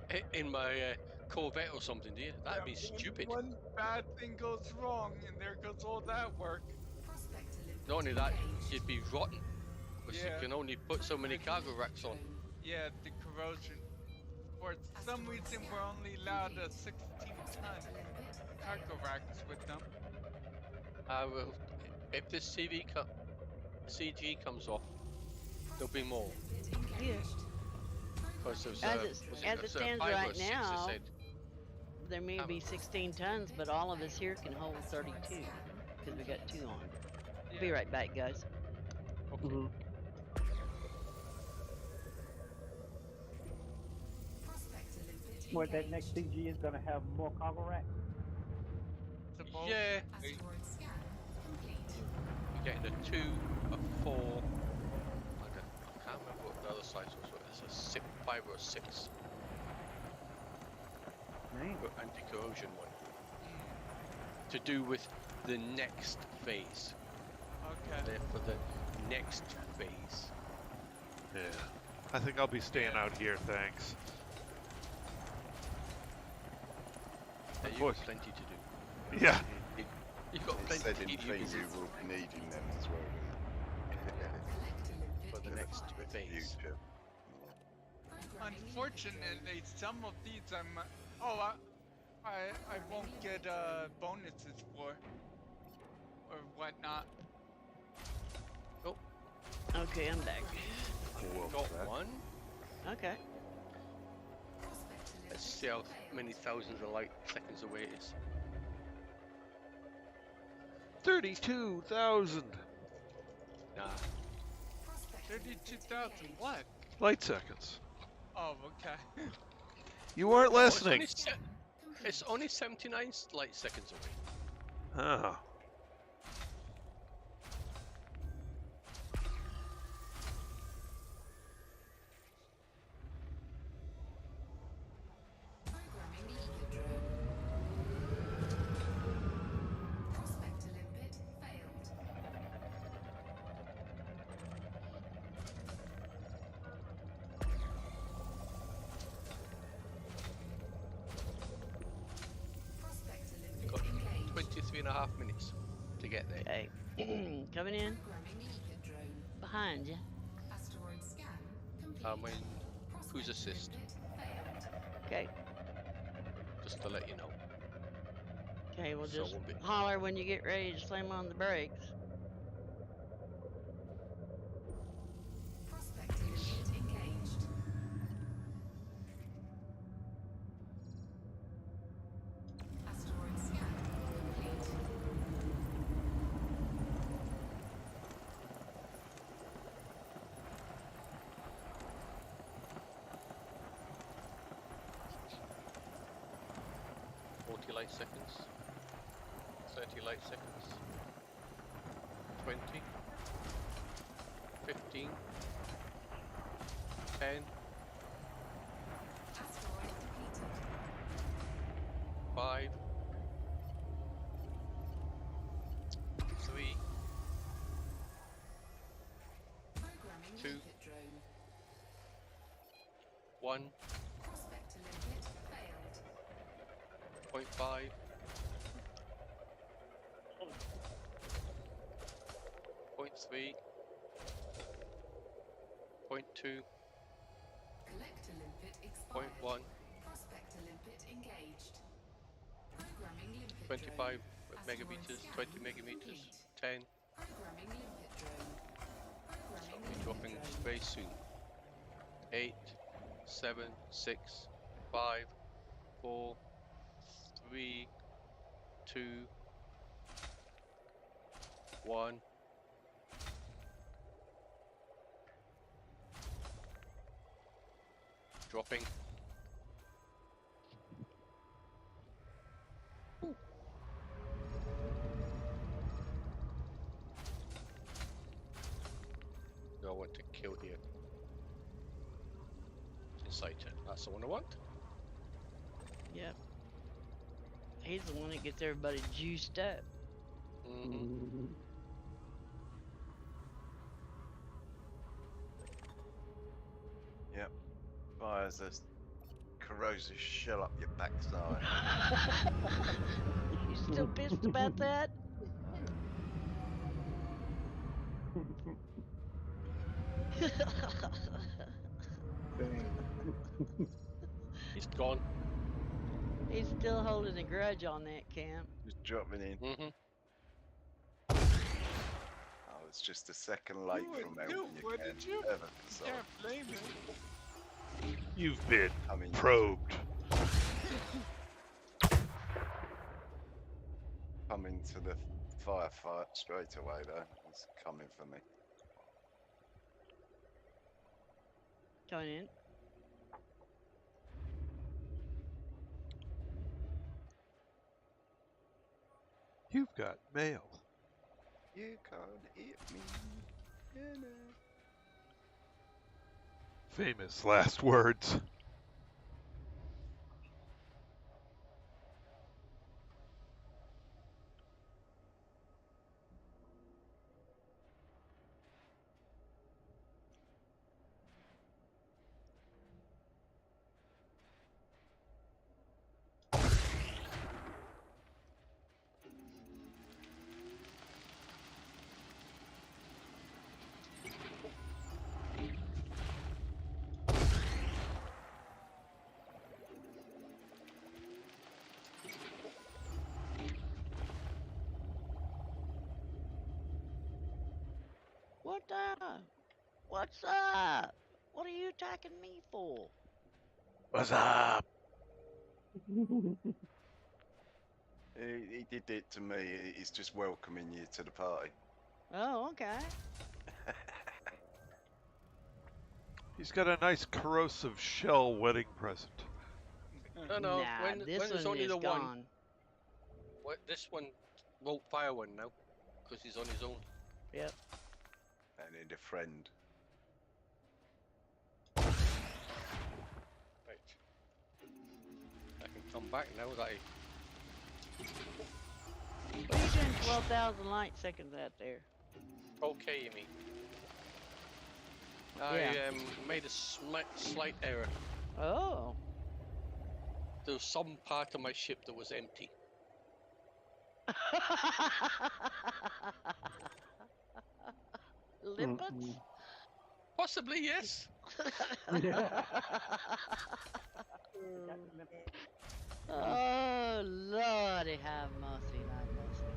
that in my Corvette or something, do you? That'd be Yeah, stupid. One bad thing goes wrong, and there goes all that work. Not only that, you'd be rotten. Because Yeah. you can only put so many cargo racks on. Yeah, the corrosion. For some reason, we're only allowed a 16-ton cargo racks with them. Well, if this CG comes off, there'll be more. Yeah. Because there's As it a stands 5 or right 6 they now, said. there may be 16 tons, but all of us here can hold 32 because we got 2 on. Yeah. Be right back, guys. Okay. What, that next CG is gonna have more cargo racks? Suppose. Yeah, you're getting a 2, a 4, and I can't remember what the other size was. It's a 5 or 6 Man. anti-corrosion one. To do with the next phase. Okay. They're for the next phase. Yeah. I think I'll be staying out here, thanks. You've course. got plenty to do. Yeah. You've got It plenty said to in keep you things busy you will be needing them as well. for the next For the phase. future. Unfortunately, some of these I'm. I won't get bonuses for, or whatnot. Okay, I'm back. Got one. Okay. Let's see how many thousands of light seconds away it is. 32,000 Nah. 32,000. What? light seconds. Oh, okay. You weren't Oh, it's listening. It's only 79 light seconds away. Oh. Programming the eco-drone. Prospector limpet failed. Prospector Got limpet engaged. 23.5 minutes to get there. Okay. Coming in. Programming the eco-drone. behind you. Asteroid scan complete. I'm in cruise Prospect assist, limpet failed. Okay. just to let you know. Okay, we'll So I just won't be. holler when you get ready to slam on the brakes. Prospect limpet engaged. Asteroid scan complete. Light seconds, 30 light seconds, 20, 15, 10, Asteroid depleted. 5, 3, Programming 2, limpet drone. 1, Prospect limpet failed. 0.5, 0.3, 0.2, Collector limpet expired. 0.1, Prospector limpet engaged. Programming limpet 25 drone. megameters, Asteroid 20 scan megameters, complete. 10. Programming limpet drone. So Programming I'll be limpet dropping drone. very soon. 8, 7, 6, 5, 4, 3, 2, 1. Dropping. Do I want to kill here? Inciter. That's the one I want. Yep. He's the one that gets everybody juiced up. Mm-hmm. Yep. Fires a corrosive shell up your backside. You still pissed about that? He's gone. He's still holding a grudge on that, Camp. Just dropping in. Mm-hmm. I was just a second late Do it, from do helping it, you, what Ken. did you? Ever so Can't blame him. You've been I mean, probed. coming to the firefight straight away though. It's coming for me. Coming in. You've got mail. You can't hit me. You know. Famous last words. What the? What's up? What are you attacking me for? What's up? He did it to me. He's just welcoming you to the party. Oh, okay. He's got a nice corrosive shell wedding present. No, no. Nah, when this there's one only is the gone. one. This one won't fire one now because he's on his own. Yep. I need a friend. Right. I can come back now that I. What are you doing 12,000 light seconds out there? Okay, you mean? Yeah. I made a slight error. Oh. There was some part of my ship that was empty. Limpets? Possibly, yes. Oh, Lordy, have mercy, have mercy.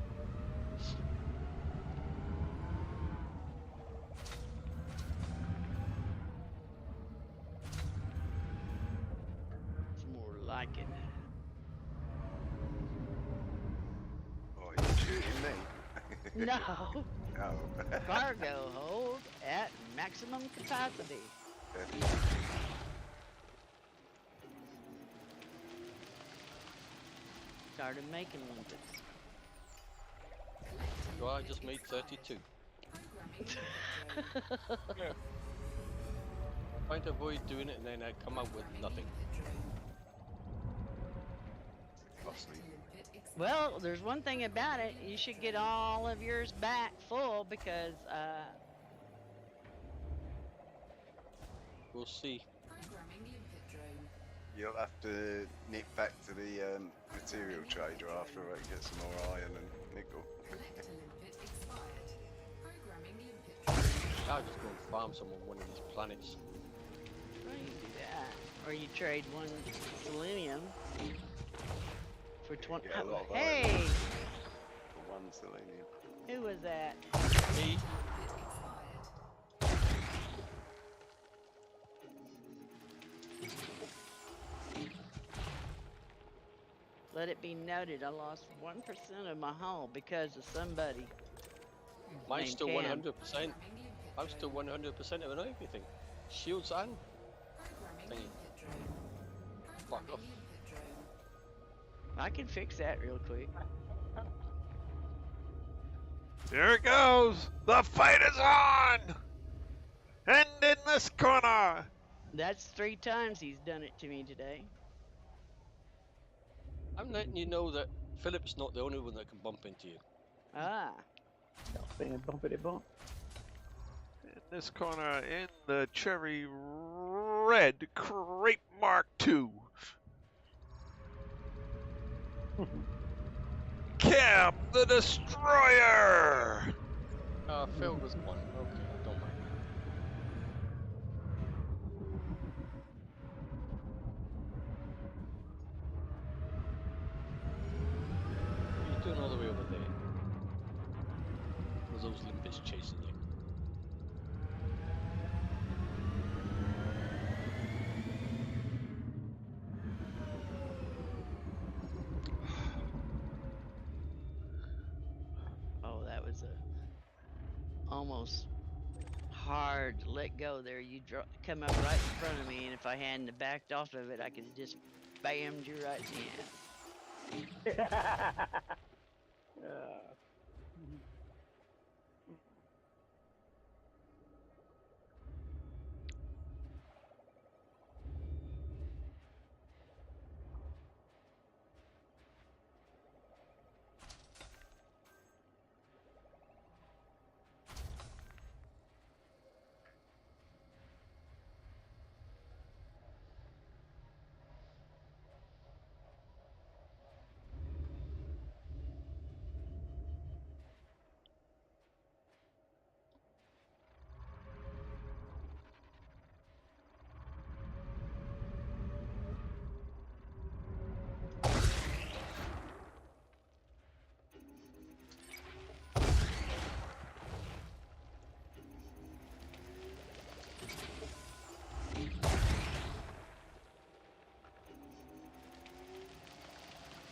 It's more like it. Oh, are you shooting me? No. Oh. Cargo hold at maximum capacity. Started making limpets. So I just made 32. Yeah. Trying to avoid doing it and then I come out with nothing. Costly. Well, there's one thing about it. You should get all of yours back full because We'll see. You'll have to nip back to the material trader after and get some more iron and nickel. I'll just go and farm some on one of these planets. well, you can do that. Or you trade one selenium for 20. Get a lot of Hey, iron for one selenium. who was that? Me? Let it be noted, I lost 1% of my hull because of somebody. Mine's named still Cam. 100%. I'm still 100% of everything. Shields and thingy. Fuck off. I can fix that real quick. Here it goes. The fight is on. And in this corner. That's 3 times he's done it to me today. I'm letting you know that Philip's not the only one that can bump into you. Ah. Y'all saying bumpity bump. In this corner, in the cherry red Crepe Mark II. Cam the Destroyer. Phil was one. Okay, I don't mind. What are you doing all the way over there? Was those limpets chasing you? Oh, that was a almost hard to let go there. You come up right in front of me, and if I hadn't backed off of it, I could have just bammed you right in the ass.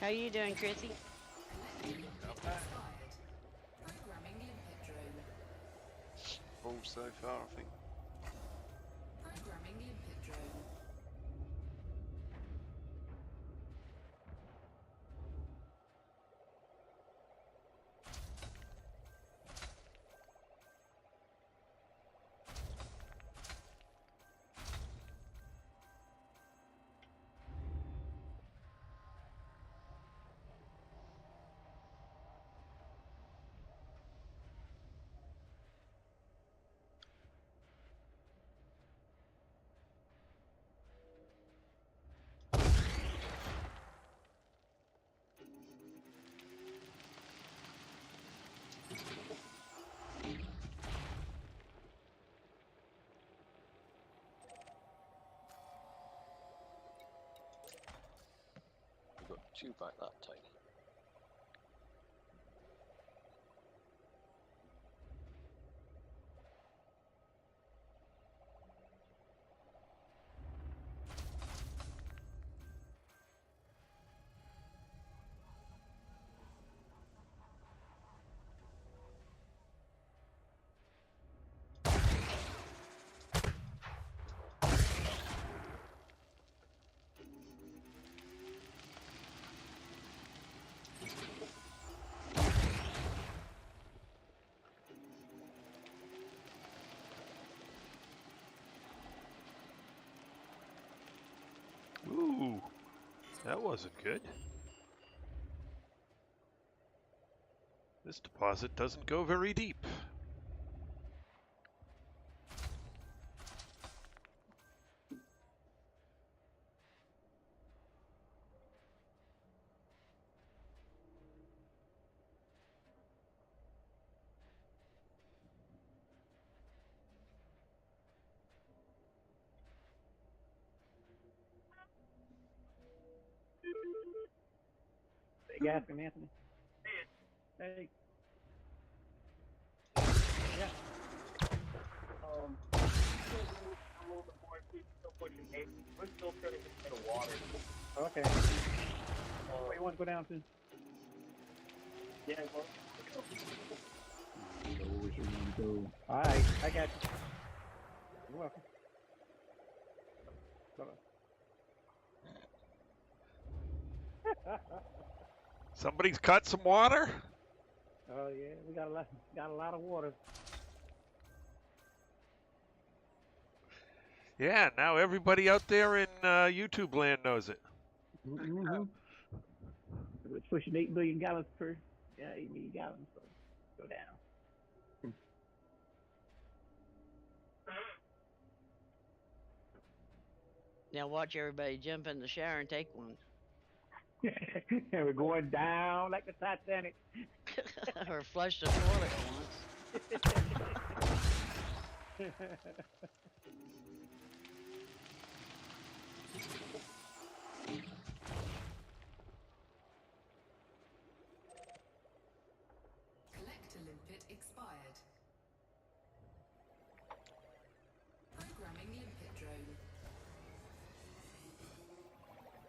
How you doing, Chrissy? All so far, I think. you back that time. Ooh, that wasn't good. This deposit doesn't go very deep. Big ask him, Anthony. Hey. Yeah. We're still trying to get the water. Okay. Where you want to go down to? Yeah, well. Go where you want to go. Alright, I got you. You're welcome. Somebody's cut some water? Oh yeah, we got a lot of water. Yeah, now everybody out there in YouTube land knows it. Mm-hmm. We're pushing 8 million gallons per. Yeah, 8 million gallons. So go down. Now watch everybody jump in the shower and take one. And we're going down like the Titanic. Or flush the toilet once. Collector limpet expired. Programming limpet drone.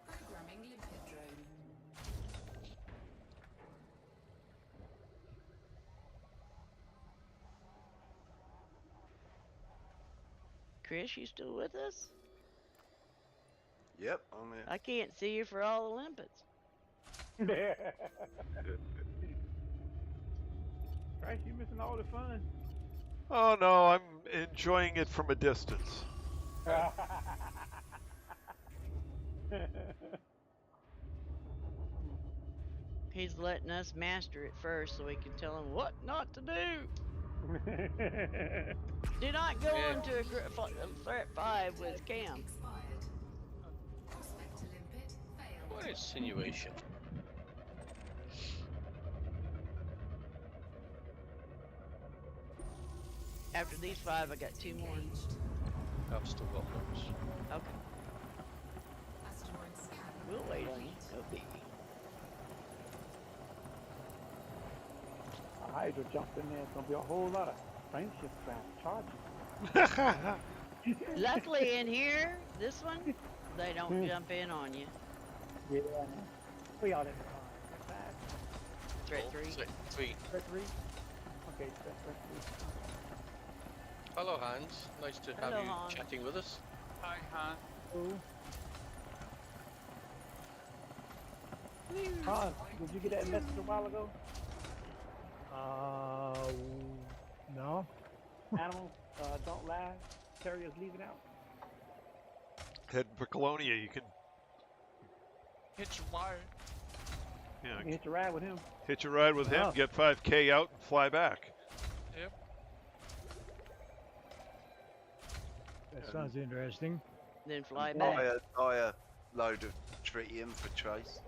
Programming limpet drone. Chris, you still with us? Yep, I'm here. I can't see you for all the limpets. Christ, you missing all the fun. Oh no, I'm enjoying it from a distance. He's letting us master it first so we can tell him what not to do. Do not go Yeah. on to a threat 5 with Cam. Expired. Prospector limpet failed. What insinuation? After these 5, I got 2 more. Engaged. I've still got loads. Okay. Asteroid scan. We'll wait on you. No biggie. Hydra jumped in there. It's gonna be a whole lot of friendship craft charges. Luckily in here, this one, they don't jump in on you. Yeah. We all in Threat 3. Three. Threat 3. Okay, threat 3. Hello, Hans. Nice to have Hello, you Hans. chatting with us. Hi, Han. Hans, did you get that message a while ago? No. Animals, don't lie. Terrier's leaving out. Heading for Colonia, you can Hitch wire. You can yeah, hitch a ride with him. hitch a ride with him, Oh. get 5K out, and fly back. Yep. That sounds interesting. Then fly back. Buy a load of tritium for Trace.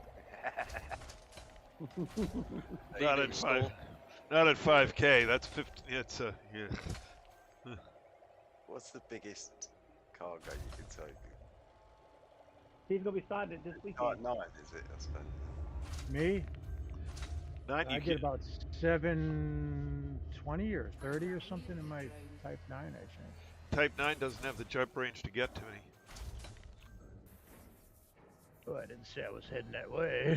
Not at 5. Not at 5K. That's 50. It's yeah. What's the biggest cargo you can take? He's gonna be starting it this weekend. Oh, 9, is it? I suppose. Me? Nine, I you get can, about 720 or 30 or something in my Type 9, I think. Type 9 doesn't have the jump range to get to me. Oh, I didn't say I was heading that way.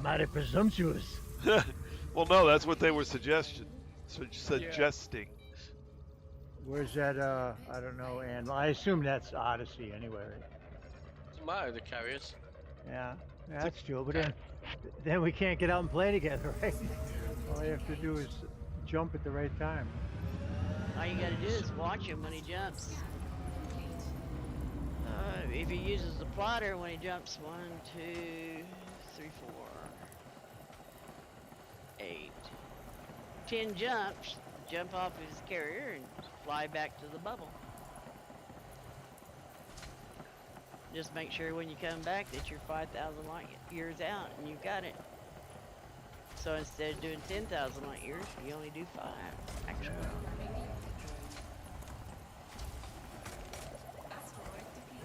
Mighty presumptuous. Well, no, that's what they were suggesting. Where's that? I don't know. And I assume that's Odyssey anyway. Right? Doesn't matter, the carriers. Yeah, that's true. But then we can't get out and play together, right? All you have to do is jump at the right time. All you gotta do is watch him when he jumps. If he uses the plotter when he jumps, 1, 2, 3, 4, 8, 10 jumps, jump off his carrier and fly back to the bubble. Just make sure when you come back that you're 5,000 light years out and you've got it. So instead of doing 10,000 light years, you only do 5, actually.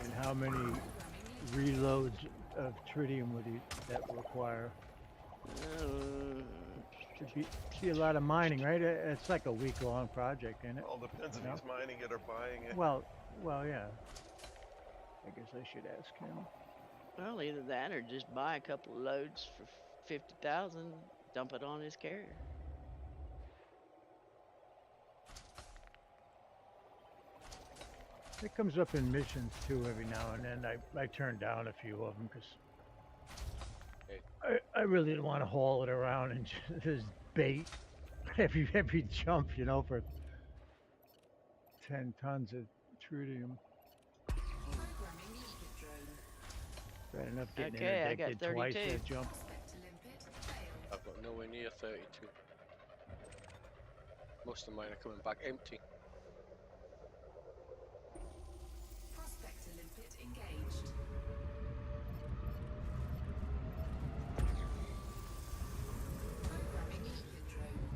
And how many reloads of tritium would that require? Should be a lot of mining, right? It's like a week-long project, isn't it? All depends if he's mining it or buying it. Well, yeah. I guess I should ask him. Well, either that or just buy a couple of loads for 50,000, dump it on his carrier. It comes up in missions too every now and then. I turn down a few of them because I really didn't want to haul it around and just bait every jump, you know, for 10 tons of tritium. Bad enough getting interdicted twice a jump. I've got nowhere near 32. Most of mine are coming back empty. Prospector limpet engaged. Programming limpet drone.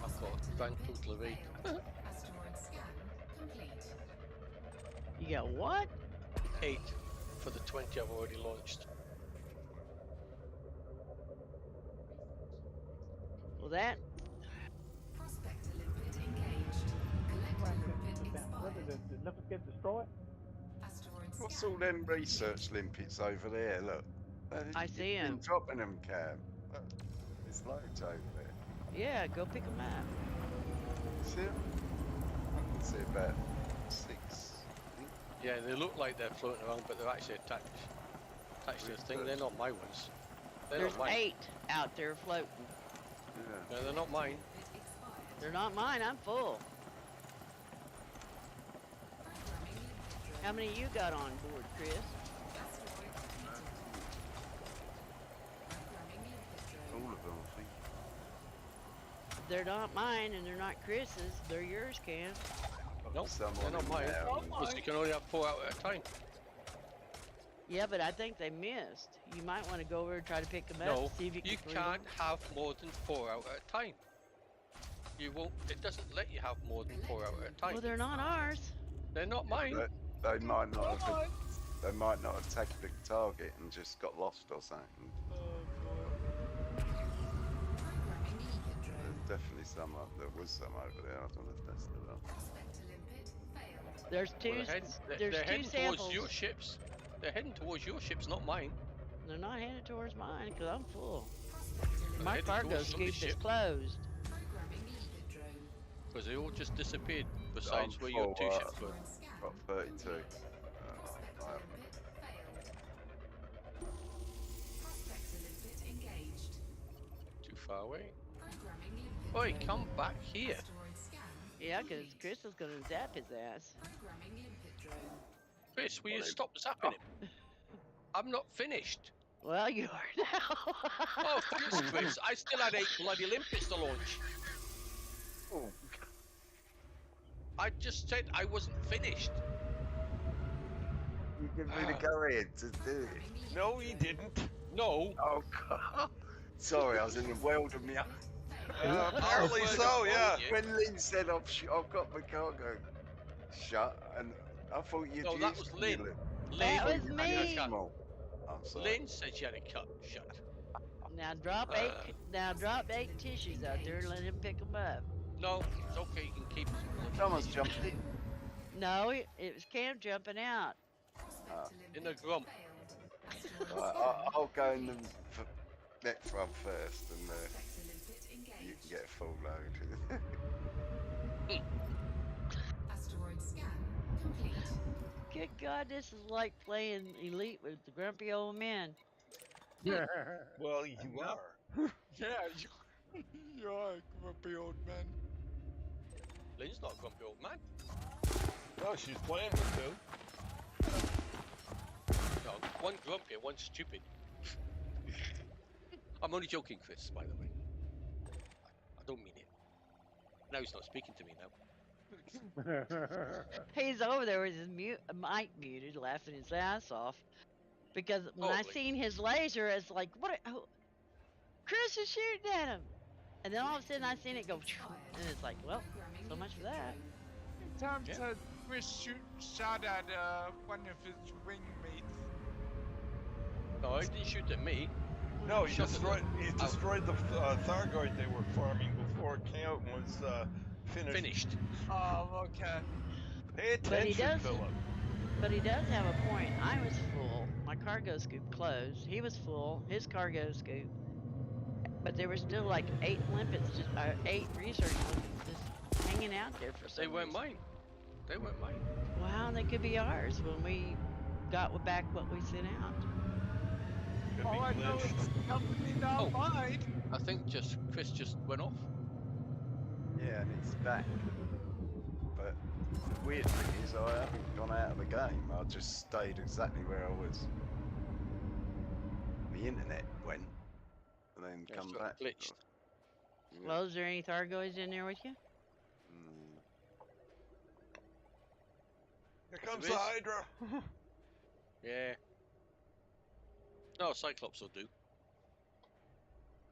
I've got a grand total of 8. Asteroid scan complete. You got what? 8 for the 20 I've already launched. Well, that. Prospector limpet engaged. Collector limpet expired. Did the limpets get destroyed? Asteroid What's scan all them research limpets over there? Look. I see You've been 'em. dropping them, Cam. Look, there's loads over there. Yeah, go pick them up. See 'em? I can see about 6. Yeah, they look like they're floating around, but they're actually attached to the thing. They're not my ones. There's 8 out there floating. Yeah. No, they're not mine. limpet expired. They're not mine. I'm full. Programming limpet drone. How many you got on board, Chris? Asteroid detected. Programming limpet drone. All of them, I think. They're not mine and they're not Chris's. They're yours, Cam. Nope, Someone they're not in mine. there. Because you can only have 4 out at a time. Yeah, but I think they missed. You might want to go over and try to pick them up. No, See if you you can can't have more than 4 out at a time. You won't. It doesn't let you have more than 4 out at a time. Well, they're not ours. They're not mine. But they might not have. They might not have taken the target and just got lost or something. Programming limpet drone. There's definitely some up. There was some over there. I don't know if that's still up. Prospector limpet failed. There's two. Well, There's they're two heading samples. towards your ships. They're heading towards your ships, not mine. They're not headed towards mine because I'm full. Prospector limpet. My headed cargo towards somebody's scoop is ship. closed. Programming limpet drone. Because they all just disappeared. Besides where your 2 full, ships were. Asteroid scan. Got 32. Prospector I limpet failed. Prospector limpet engaged. Too far away. Programming limpet Oi, drone. come back here. Asteroid scan. Yeah, because Chris is going to zap his ass. Programming limpet drone. Chris, will you stop zapping him? I'm not finished. Well, you are now. Oh, thanks, Chris. I still had 8 bloody limpets to launch. Oh, I just said I wasn't finished. you give me the go ahead to do it. No, he didn't. No. Oh God! Sorry, I was in the world of me. Apparently so, yeah. When Lynn said I've got my cargo shut, and I thought you'd No, that used was the Lynn. little- That Lynn was had a me. cut. small. I'm sorry. Lynn said she had a cut. Shut up. Now drop eight. Now drop 8 tissues out there and let him pick them up. No, it's okay. You can keep it. Someone's jumped in. No, it was Cam jumping out. In a grump. Right, I'll go in the next one first, and you can get a full load. Asteroid scan complete. Good God, this is like playing Elite with the grumpy old men. Well, you No. are. Yeah, you are a grumpy old man. Lynn's not a grumpy old man. No, she's playing with two. No, one grumpy and one stupid. I'm only joking, Chris, by the way. I don't mean it. Now he's not speaking to me now. He's over there with his mic muted, laughing his ass off. Because when I Holy. seen his laser, it's like, what? Chris is shooting at him. And then all of a sudden I seen it go, and it's like, well, so much for that. Tom said Chris shot at one of his wingmates. No, he didn't shoot at me. No, he Shut the destroyed. door. He destroyed the Thargoid they were farming before Count was finished. Oh, okay. Pay But he attention, does. Philip. But he does have a point. I was full. My cargo scoop closed. He was full. His cargo scoop. But there were still like 8 limpets, 8 research limpets just hanging out there for some They weren't reason. mine. They weren't mine. Wow, they could be ours when we got back what we sent out. Could All I be know glitched. is definitely not Oh. mine. I think Chris just went off. Yeah, and it's back. But the weird thing is, I haven't gone out of the game. I just stayed exactly where I was. The internet went, and then Yeah, come so it back. glitched. Yeah. Well, is there any Thargoids in there with you? Mm. Here comes There the is. Hydra. Yeah. No, Cyclops will do.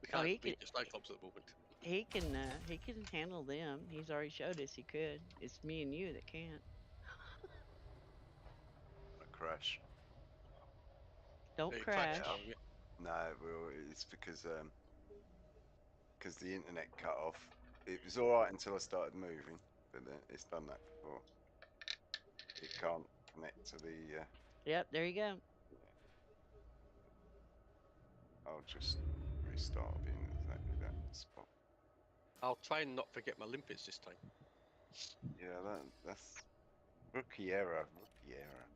We Oh, can't he beat the Cyclops at the moment. He can handle them. He's already showed us he could. It's me and you that can't. A crash. Don't He crash. crashed on you. No, well, it's because the internet cut off. It was all right until I started moving, but then it's done that before. It can't connect to the. Yep, there you go. I'll just restart being exactly that spot. I'll try and not forget my limpets this time. Yeah, that's rookie error. Rookie error.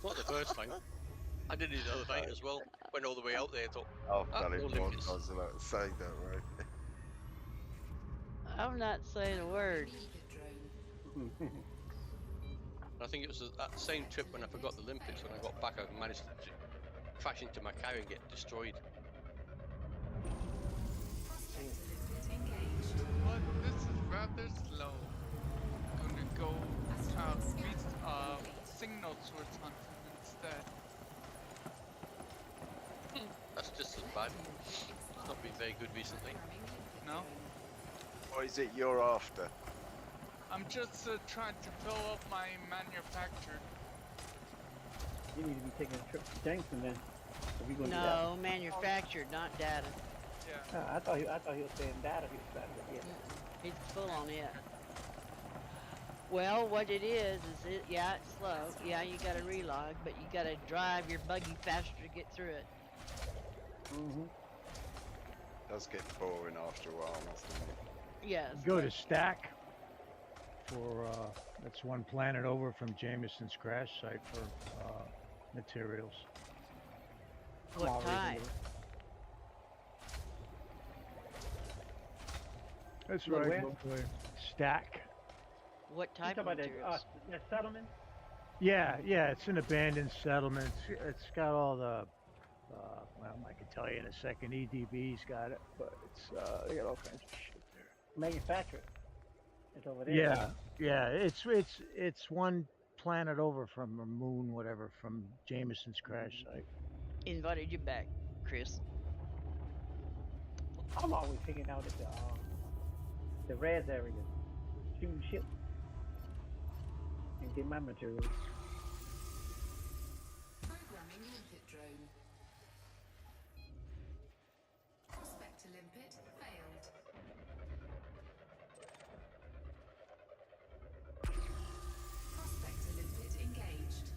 Not the first time. I did it the other night as well. Went all the way out there. Thought, I've Ah, done it no once. limpets. I was about to say that, right? I'm not saying a word. I think it was that same trip when I forgot the limpets. When I got back, I managed to crash into my carrier and get destroyed. But this is rather slow. I'm gonna go signal source hunting instead. That's just as bad. It's not been very good recently. No? What is it you're after? I'm just trying to fill up my manufacturer. You need to be taking a trip to Jankson then. If you gonna do that. No, manufactured, not data. Yeah. I thought he was saying data. He was trying to get. He's full on it. Well, what it is yeah, it's slow. Yeah, you gotta relog, but you gotta drive your buggy faster to get through it. Mm-hmm. Does get boring after a while, must admit. Yes. Go to stack for that's one planet over from Jameson's crash site for materials. What type? That's Look, right. where? Go to stack. You What type talking of about materials? that settlement? Yeah, it's an abandoned settlement. It's got all the well, I can tell you in a second. EDB's got it, but it's they got all kinds of shit there. Manufacturer. It's over there. Yeah. It's one planet over from a moon, whatever, from Jameson's crash site. Invited you back, Chris. I'm always hanging out at the res area, shooting shit. And get my materials. Programming limpet drone. Prospector limpet failed. Prospector limpet engaged.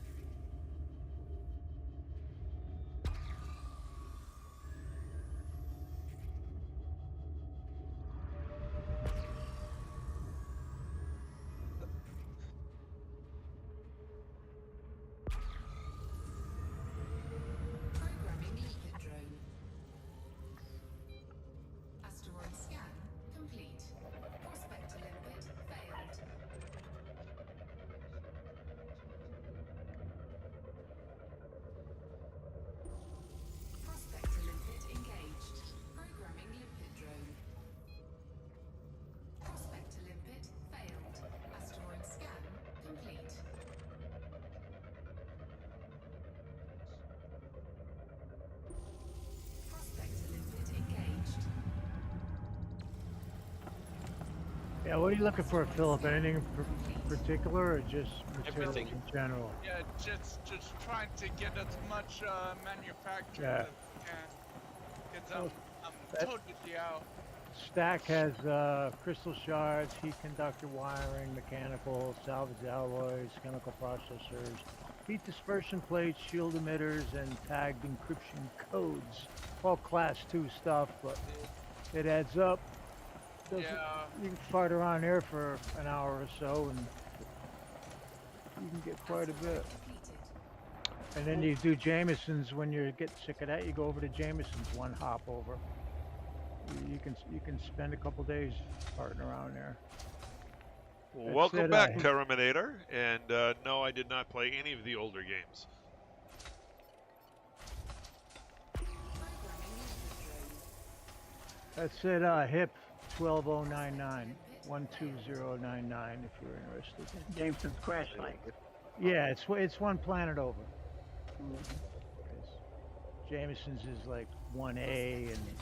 Programming limpet drone. Asteroid scan complete. Prospector limpet failed. Prospector limpet engaged. Programming limpet drone. Prospector limpet failed. Asteroid scan complete. Prospector limpet engaged. Yeah, what are you looking for, Philip? Anything in particular, or just materials Everything. in general? Yeah, just trying to get as much manufacturing Yeah. as I can. Because Oh, I'm that- totally out. Stack has crystal shards, heat conductor wiring, mechanical, salvage alloys, chemical processors, heat dispersion plates, shield emitters, and tagged encryption codes. All class 2 stuff, but it adds up. Doesn't- Yeah. You can fart around there for an hour or so, and you can get quite a bit. And then you do Jameson's. When you get sick of that, you go over to Jameson's, one hop over. You can spend a couple days farting around there. Well, That's welcome it, back, Terminator. And no, I did not play any of the older games. That's it, HIP 12099, 12099 if you're interested. Jameson's crash site. Yeah, it's one planet over. Mhm. Jameson's is like 1A and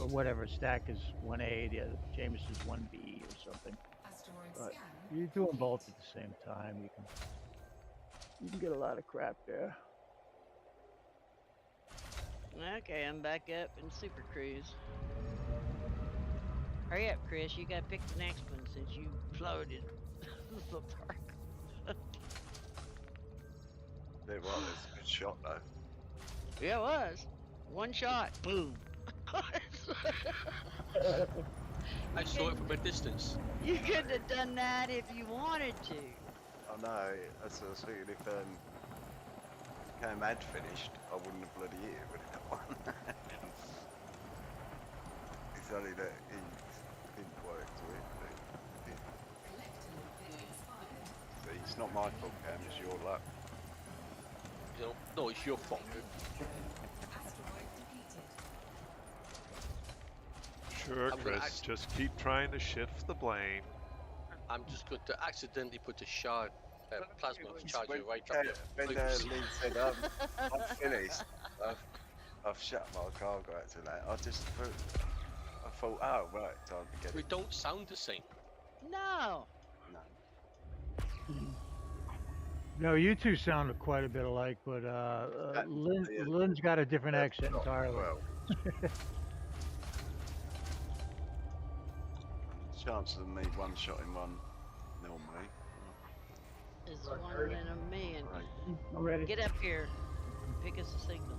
or whatever. Stack is 1A, the other Jameson's 1B or something. But you do them both at the same time. You can get a lot of crap there. Okay, I'm back up in Super Cruise. Hurry up, Chris. You gotta pick the next one since you floated the park. Tell you what, that's a good shot though. Yeah, it was. One shot. Boom. I saw it from a distance. You could have done that if you wanted to. I know, that's what I was thinking, if Cam had finished, I wouldn't have bloody hit it with that one. It's only that he didn't work to it, but see, it's not my fault, Cam, it's your luck. No, it's your fault. Sure, I'm gonna Chris. Just keep trying to shift the blame. I'm just going to accidentally put a shard, plasma charger right up When your Lee said, I'm finished, I've shut my cargo out to that, I thought, oh right, time to get We it. don't sound the same. No. No. No, you two sound quite a bit alike, but Lynn's got a different accent entirely. Well. Chances of me one-shotting one normally. Is 1 in a million. I'm ready. Get up here and pick us a signal.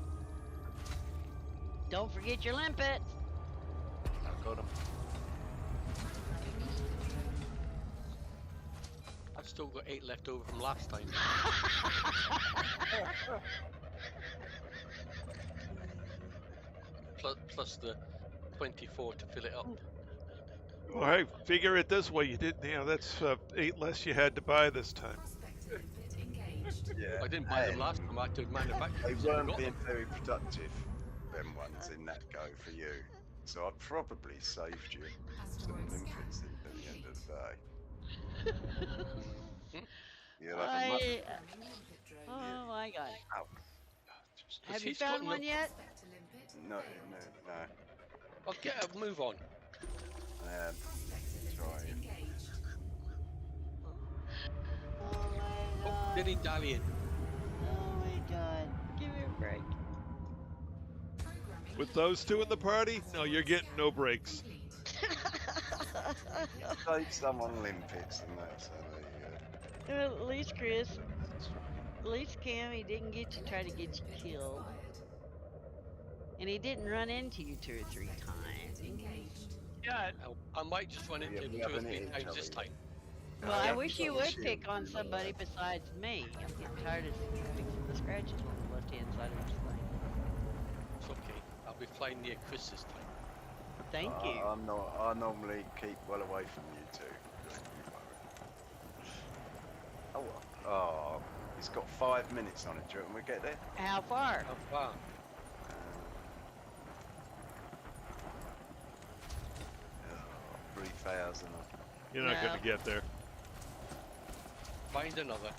Don't forget your limpet. I got him. I've still got 8 left over from last time. plus the 24 to fill it up. Well, hey, figure it this way. You didn't. Yeah, that's 8 less you had to buy this time. Yeah. I didn't buy them last time. I had to manufacture They them. so I weren't got being them. very productive, them ones in that go for you. So I probably saved you some limpets at the end of the day. You'll have a much... Oh my god. Ow. Have you he's found got one no- yet? No. I'll get a move on. Try it. Oh Dilly-dallying. Oh my god. Give me a break. Programming With those two in the party, no, you're getting no breaks. Save some on limpets and that, so there you go. Well, at least, Chris, at least Cammy didn't get you try to get you killed. And he didn't run into you 2 or 3 times. Yeah, I might just run into Yeah, him we 2 or haven't 3 hit each times other this yet. time. Well, I Yeah, wish we've you got the would pick shield on through somebody there. besides me. I'm getting tired of fixing the scratches on the left-hand side of this thing. It's okay. I'll be flying near Chris this time. Thank you. I'm not. I normally keep well away from you two. Don't you worry. Oh, it's got 5 minutes on it. Do you reckon we get there? How far? How far? 3,000. You're not No. going to get there. Find another.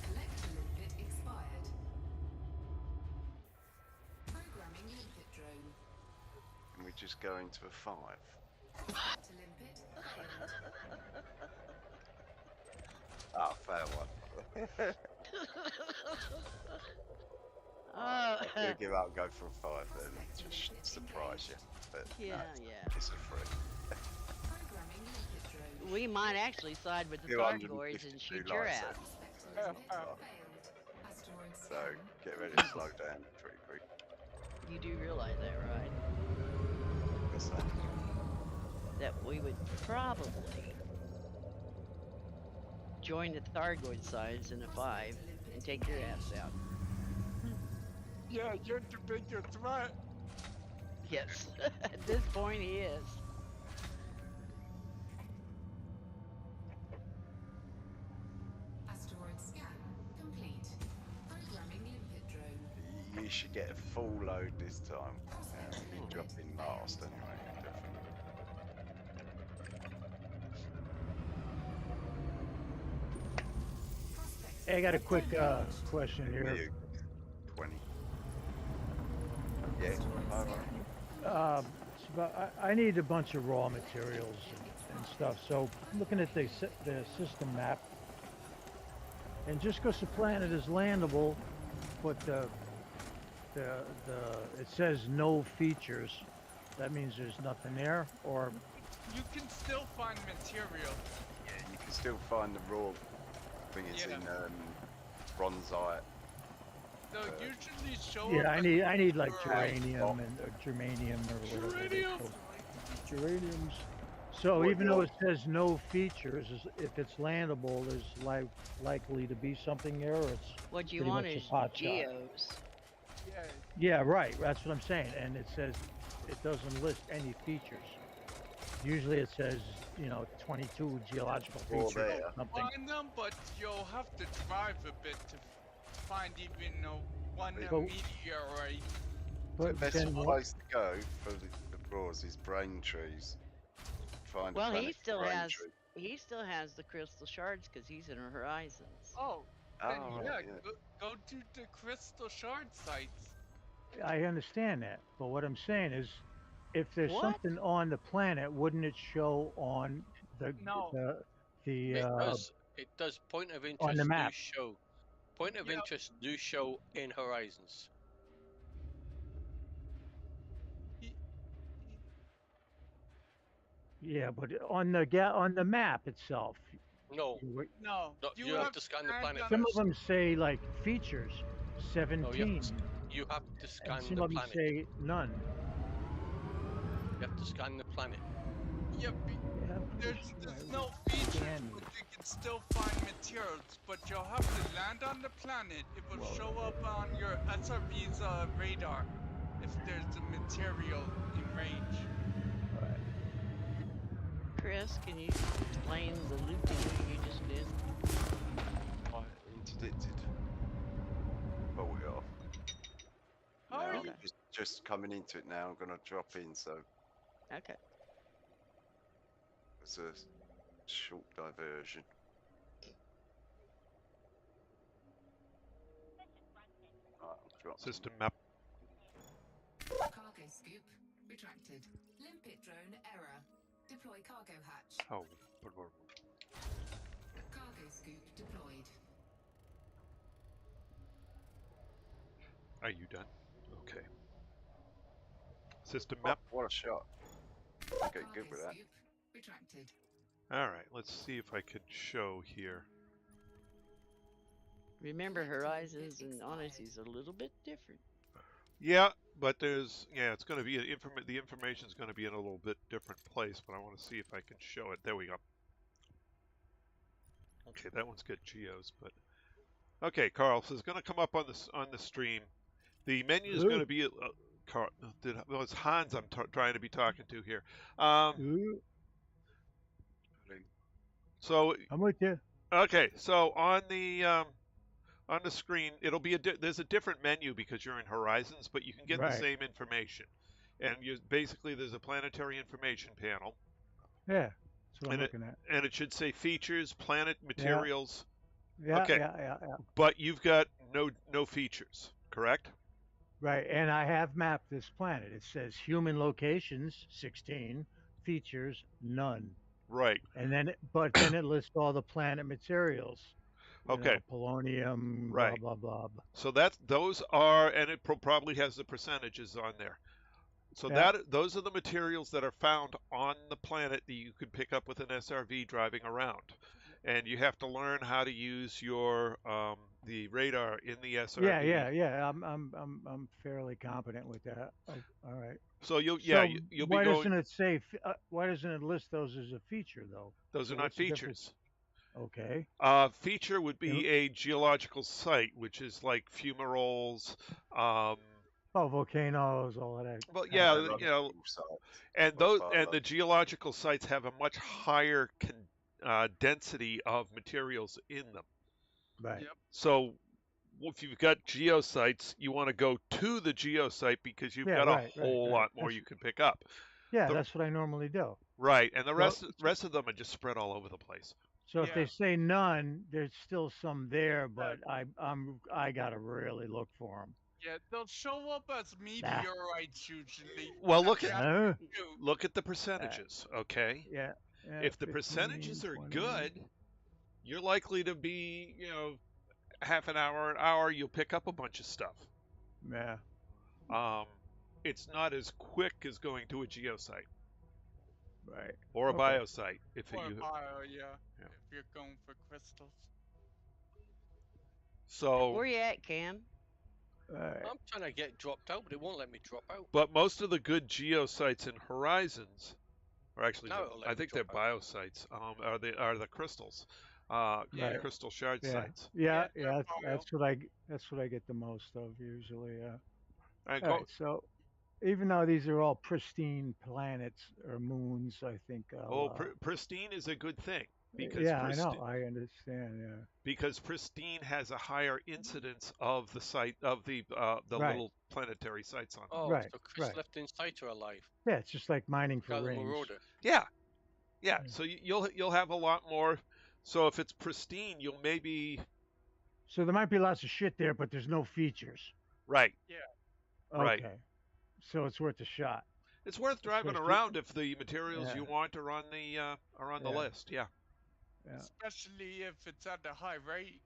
Collector limpet expired. Programming limpet drone. And we just go into a 5. Collector limpet failed. Ah, fair one. I'm gonna give out and go for a 5 then, just surprise you. But Yeah, no, yeah. it's a 3. Programming limpet drone. We might actually side with the 252 Thargoids and shoot your lights ass. then. Prospector limpet failed. Asteroid So scan. get ready to slow down pretty quick. You do realize that, right? What's that? That we would probably join the Thargoid sides in a 5 and take your ass out. yeah, you're the bigger threat. Yes. At this point, he is. Asteroid scan complete. Programming limpet drone. You should get a full load this time. You drop in last anyway, definitely. Hey, I got a quick question here. You, 20. Yeah, alright. I need a bunch of raw materials and stuff. So looking at the system map, and just because the planet is landable, but it says no features. That means there's nothing there, or You can still find material. Yeah, you can still find the raw things Yeah. in bronzite. They'll usually show yeah, up. I need like Right. germanium and germanium or whatever. they're Geranium. called. Geraniums. So What, even though yeah. it says no features, if it's landable, there's likely to be something there, or it's What you pretty want much a is pot shot. geos. Yeah, Yeah, right. That's what I'm saying. And it says it doesn't list any features. Usually it says, 22 geological Well, features there. or something. find them, but you'll have to drive a bit to find even one But- meteorite. The But best then place to go for the raws is brain trees. Find a Well, he planet still brain has tree. the crystal shards because he's in Horizons. Oh, then Oh, yeah, right, yeah. go to the crystal shard sites. I understand that. But what I'm saying is, if there's What? something on the planet, wouldn't it show on the No. It does. Point of on interest the do map? show. Point of Yeah. interest do show in Horizons. Yeah, but on the map itself, No, No, no, you have to scan the stand planet on some first. of them say like features, No, 17, you have to and scan some the of them planet. say none. You have to scan the planet. Yeah, Yeah, there's right. no features, Scan. but you can still find materials. But you'll have to land on the planet. It will show up on your SRB's radar if there's a material in range. Chris, can you explain the looping you just did? Interdicted. But we are. just coming into it now. I'm going to drop in, so Okay. it's a short diversion. Right, I've dropped System map. Cargo scoop retracted. Limpet drone error. Deploy cargo hatch. Oh, Cargo scoop deployed. are you done? Okay. System Oh, map. what a shot. Okay, Cargo good with that. scoop retracted. All right, let's see if I can show here. Remember, Horizons and Odysseys are a little bit different. Yeah, but it's going to be the information is going to be in a little bit different place, but I want to see if I can show it. There we go. Okay, that one's got geos, but okay, Carl. So it's going to come up on the stream. The menu is going to be Carl. Well, it's Hans. I'm trying to be talking to here. So I'm with you. okay, so on the screen, it'll be there's a different menu because you're in Horizons, but you can get the same information. And basically there's a planetary information panel. Yeah, that's what I'm looking at. And it should say features, planet materials. Yeah, okay. Yeah. But you've got no features, correct? Right, and I have mapped this planet. It says human locations 16, features none. Right. And then it lists all the planet materials. Okay. Polonium, right. blah blah blah. So those are, and it probably has the percentages on there. So those are the materials that are found on the planet that you can pick up with an SRV driving around, and you have to learn how to use your the radar in the SRV. Yeah. I'm fairly competent with that. Oh, all right. So you'll why doesn't it say? Why doesn't it list those as a feature though? Those are not features. Okay. Feature would be a geological site, which is like fumaroles. Volcanoes, all of that. Well, yeah, and the geological sites have a much higher density of materials in them. Right. Yep. So if you've got geosites, you want to go to the geosite because you've got a whole lot more you can pick up. Yeah, that's what I normally do. Right, and the rest of them are just spread all over the place. So if they say none, there's still some there, but I gotta really look for them. Yeah, they'll show up as meteorites usually. Well, look at the percentages, okay? Yeah. If the percentages are good, you're likely to be, half an hour, you'll pick up a bunch of stuff. Yeah. It's not as quick as going to a geosite. Right. Or a biosite if Or a bio, yeah. If you're going for crystals. So where you at, Cam? I'm trying to get dropped out, but it won't let me drop out. But most of the good geosites in Horizons, or actually, I think they're biosites. Are the crystals? Crystal shard sites. Yeah. That's what I get the most of usually. Yeah. All right, so even though these are all pristine planets or moons, I think. Pristine is a good thing. Because I know. I understand. Yeah. Because pristine has a higher incidence of the site of the little planetary sites on it. Oh, so Chris left in sight are alive. Yeah, it's just like mining for rings. Yeah. So you'll have a lot more. So if it's pristine, you'll maybe. So there might be lots of shit there, but there's no features. Right. Yeah. Right. Okay. So it's worth a shot. It's worth driving around if the materials you want are on the list. Yeah. Especially if it's at a high rate.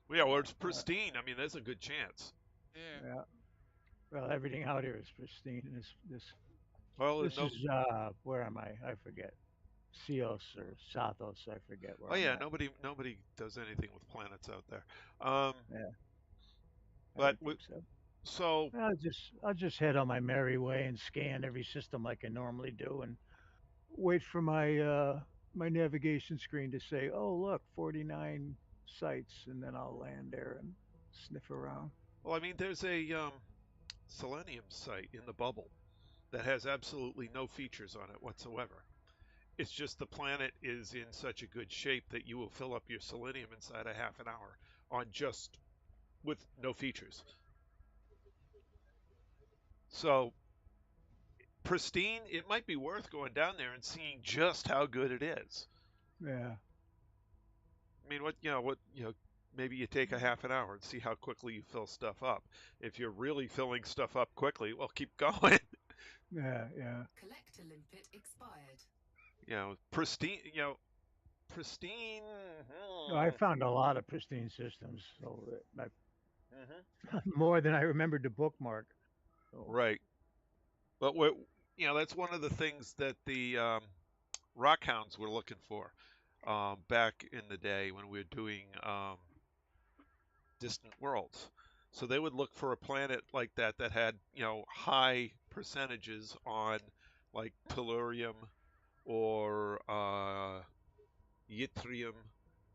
Yeah, or it's pristine. I mean, there's a good chance. Yeah. Well, everything out here is pristine. This is where am I? I forget. Cios or Sathos, I forget where. I'm at. Nobody does anything with planets out there. But so I'll just head on my merry way and scan every system like I normally do, and wait for my my navigation screen to say, "Oh, look, 49 sites," and then I'll land there and sniff around. Well, I mean, there's a selenium site in the bubble that has absolutely no features on it whatsoever. It's just the planet is in such a good shape that you will fill up your selenium inside a half an hour with no features. So pristine, it might be worth going down there and seeing just how good it is. Yeah. I mean, maybe you take a half an hour and see how quickly you fill stuff up. If you're really filling stuff up quickly, well, keep going. Yeah, yeah. Collector limpet expired. Pristine, pristine. No, I found a lot of pristine systems, so Mhm. more than I remembered to bookmark. So. Right. But that's one of the things that the rockhounds were looking for back in the day when we were doing distant worlds. So they would look for a planet like that that had high percentages on like tellurium or yttrium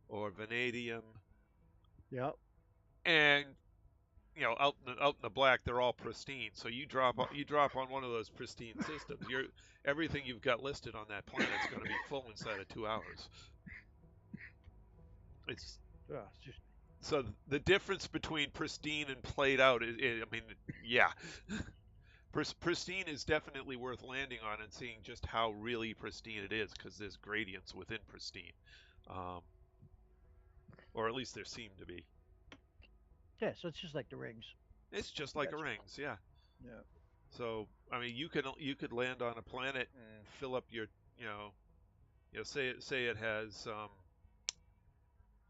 or vanadium. Yep. And out in the black, they're all pristine. So you drop on one of those pristine systems, everything you've got listed on that planet is going to be full inside of 2 hours. It's just... So the difference between pristine and played out yeah. Pristine is definitely worth landing on and seeing just how really pristine it is, because there's gradients within pristine, or at least there seem to be. Yeah, so it's just like the rings. It's just like the rings, yeah. Yeah. So I mean, you could land on a planet and fill up your say it has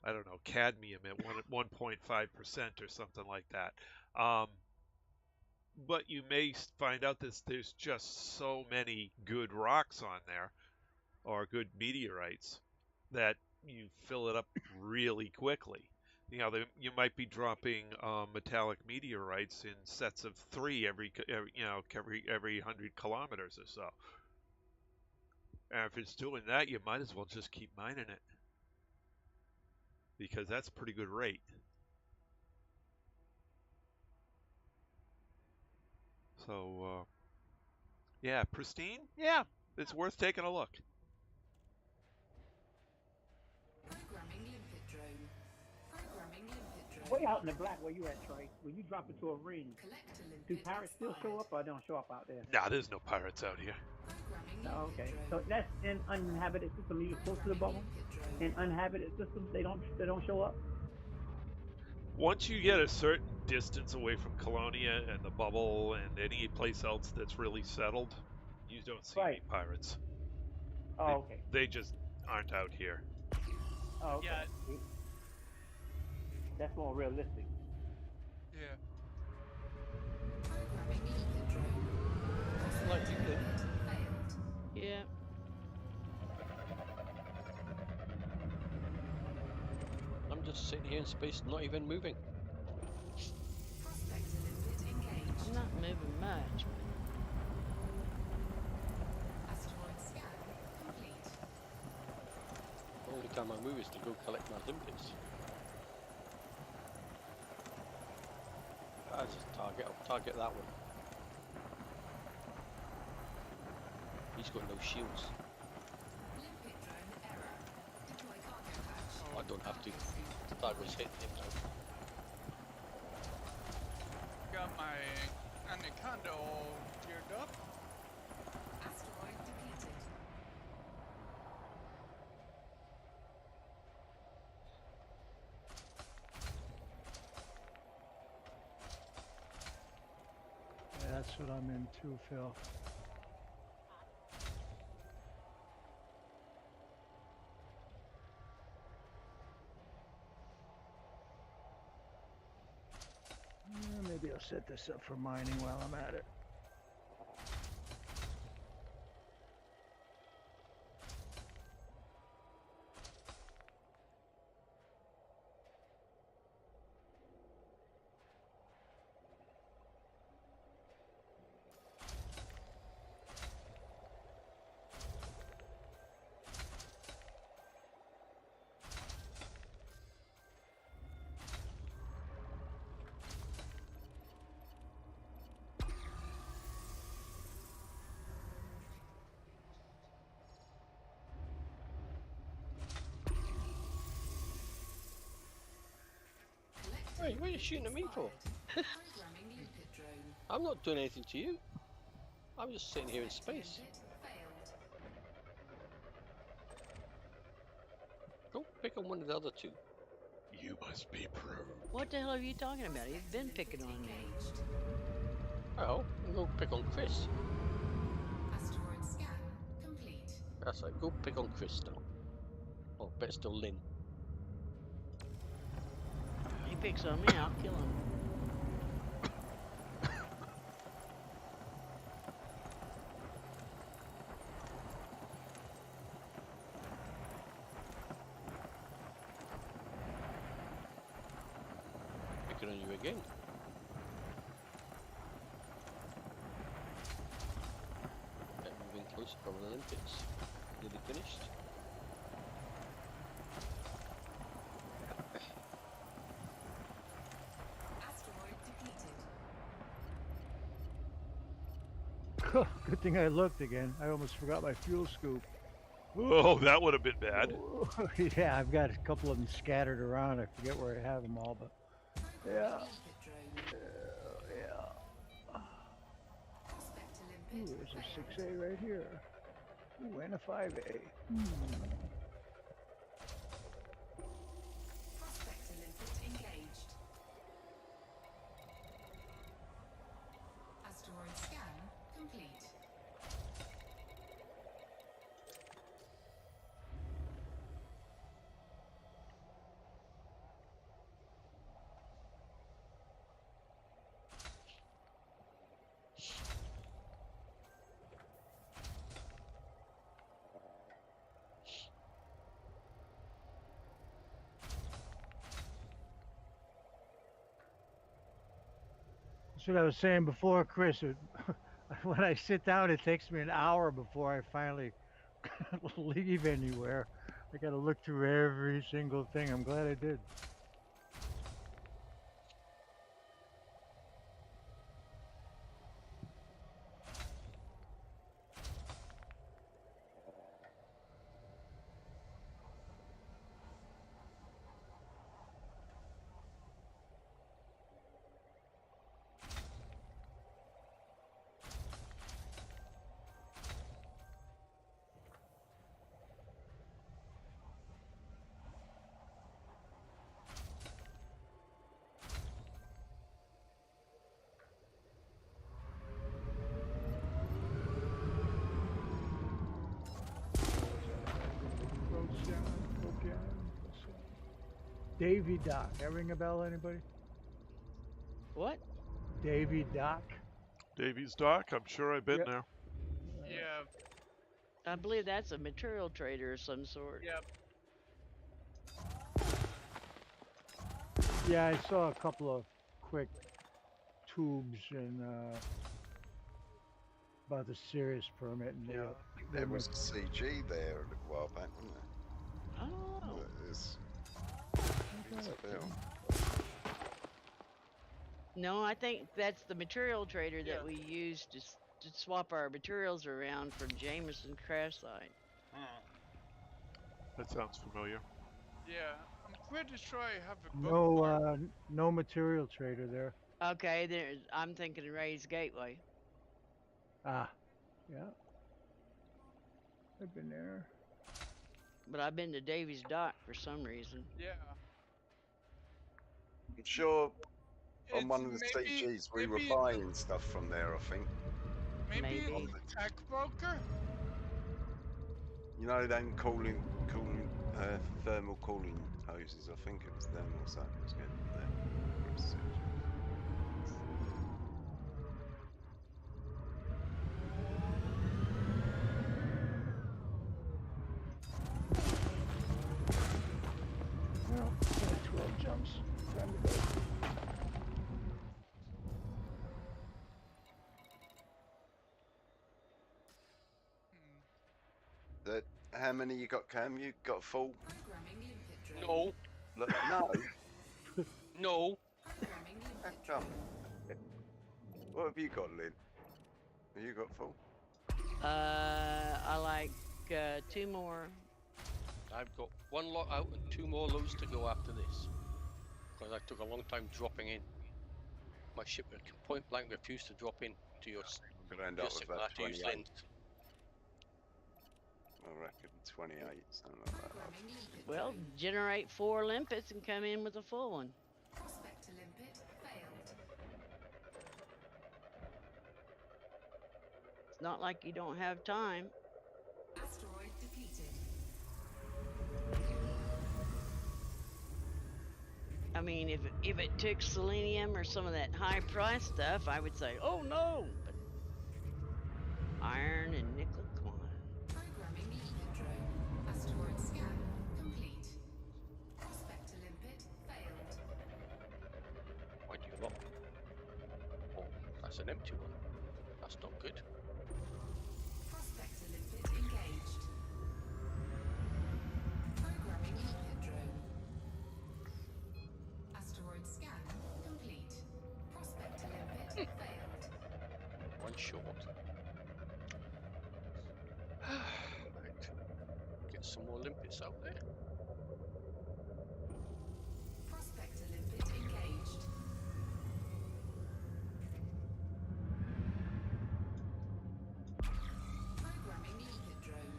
I don't know, cadmium at 1.5% or something like that. But you may find out that there's just so many good rocks on there, or good meteorites, that you fill it up really quickly. You might be dropping metallic meteorites in sets of 3 every 100 kilometers or so. And if it's doing that, you might as well just keep mining it, because that's a pretty good rate. So, yeah, pristine? Yeah, it's worth taking a look. Programming limpet drone. Programming limpet drone. Way out in the black where you at, Trey, when you drop into a ring, Collector limpet do pirates still show up or don't show up out there? Nah, there's no pirates out here. Oh, okay. So that's in uninhabited systems. You're close to the bubble. In uninhabited systems, they don't show up. Once you get a certain distance away from Colonia and the bubble and any place else that's really settled, you don't see any pirates. Oh, okay. They just aren't out here. Oh, okay. Yeah. That's more realistic. Yeah. Programming limpet drone. Like you could. Yeah. I'm just sitting here in space, not even moving. Prospector limpet engaged. I'm not moving much. Asteroid scan complete. The only time I move is to go collect my limpets. I just target that one. He's got no shields. Limpet drone error. Deploy cargo hatch. I don't have to. The target's hitting him now. Got my anaconda all geared up. Asteroid depleted. Yeah, that's what I'm in too, Phil. Maybe I'll set this up for mining while I'm at it. Hey, what are you shooting at me for? Programming limpet drone. I'm not doing anything to you. I'm just sitting here in space. Go pick on one of the other two. You must be proved. What the hell are you talking about? He's been picking on me. Well, go pick on Chris. Asteroid scan complete. That's right, go pick on Chris now. Oh, better still Lynn. He picks on me, I'll kill him. Picking on you again. Moving closer from the Olympics. Nearly finished. Asteroid depleted. Good thing I looked again. I almost forgot my fuel scoop. Oh, that would have been bad. Yeah, I've got a couple of them scattered around. I forget where I have them all, but yeah. Ooh, there's a 6A right here. Ooh, and a 5A. Prospector limpet engaged. Asteroid scan complete. That's what I was saying before, Chris. When I sit down, it takes me an hour before I finally leave anywhere. I got to look through every single thing. I'm glad I did. Davy Dock. That ring a bell, anybody? What? Davy Dock. Davy's Dock, I'm sure I've been there. Yeah. I believe that's a material trader of some sort. Yep. Yeah, I saw a couple of quick tubes and about the Sirius permit, and Yeah, there was a CG there a little while back, wasn't there? Oh. It's a film. No, I think that's the material trader that we use to swap our materials around from Jameson crash site. That sounds familiar. Yeah, I'm pretty sure I have a book. No material trader there. Okay, I'm thinking of Ray's Gateway. Ah, yeah. I've been there. But I've been to Davy's Dock for some reason. Yeah. I'm sure on It's one of the CGs we were buying stuff from there, I think. Maybe it's a tech broker? You know, them thermal cooling hoses, I think it was them or something was getting there. Well, 12 jumps. Time to go. How many you got, Cam? You got full? No. Look, no. No. How come? What have you got, Lynn? Have you got full? I like 2 more. I've got 1 lot out and 2 more loads to go after this. Because I took a long time dropping in. My ship would point blank refuse to drop in to your I'm going to end up with about after you 28. slint. I reckon 28, something like that. Well, generate 4 limpets and come in with a full one. Prospect to limpet failed. It's not like you don't have time. Asteroid depleted. I mean, if it took selenium or some of that high price stuff, I would say, oh no. But iron and nickel, come on. Programming limpet drone. Asteroid scan complete. Prospect to limpet failed. Mind you lot. Oh, that's an empty one. That's not good. Prospect to limpet engaged. Programming limpet drone. Asteroid scan complete. Prospect to limpet failed. One short. Right. Get some more limpets out there. Prospect to limpet engaged. Programming limpet drone.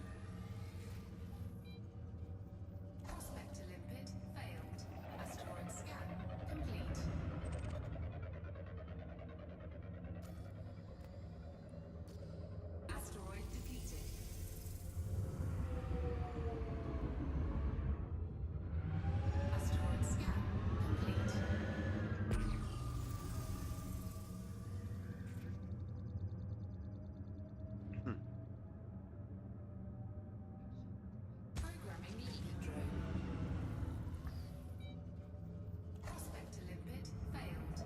Prospect to limpet failed. Asteroid scan complete. Asteroid depleted. Asteroid scan complete. Programming limpet drone. Prospect to limpet failed.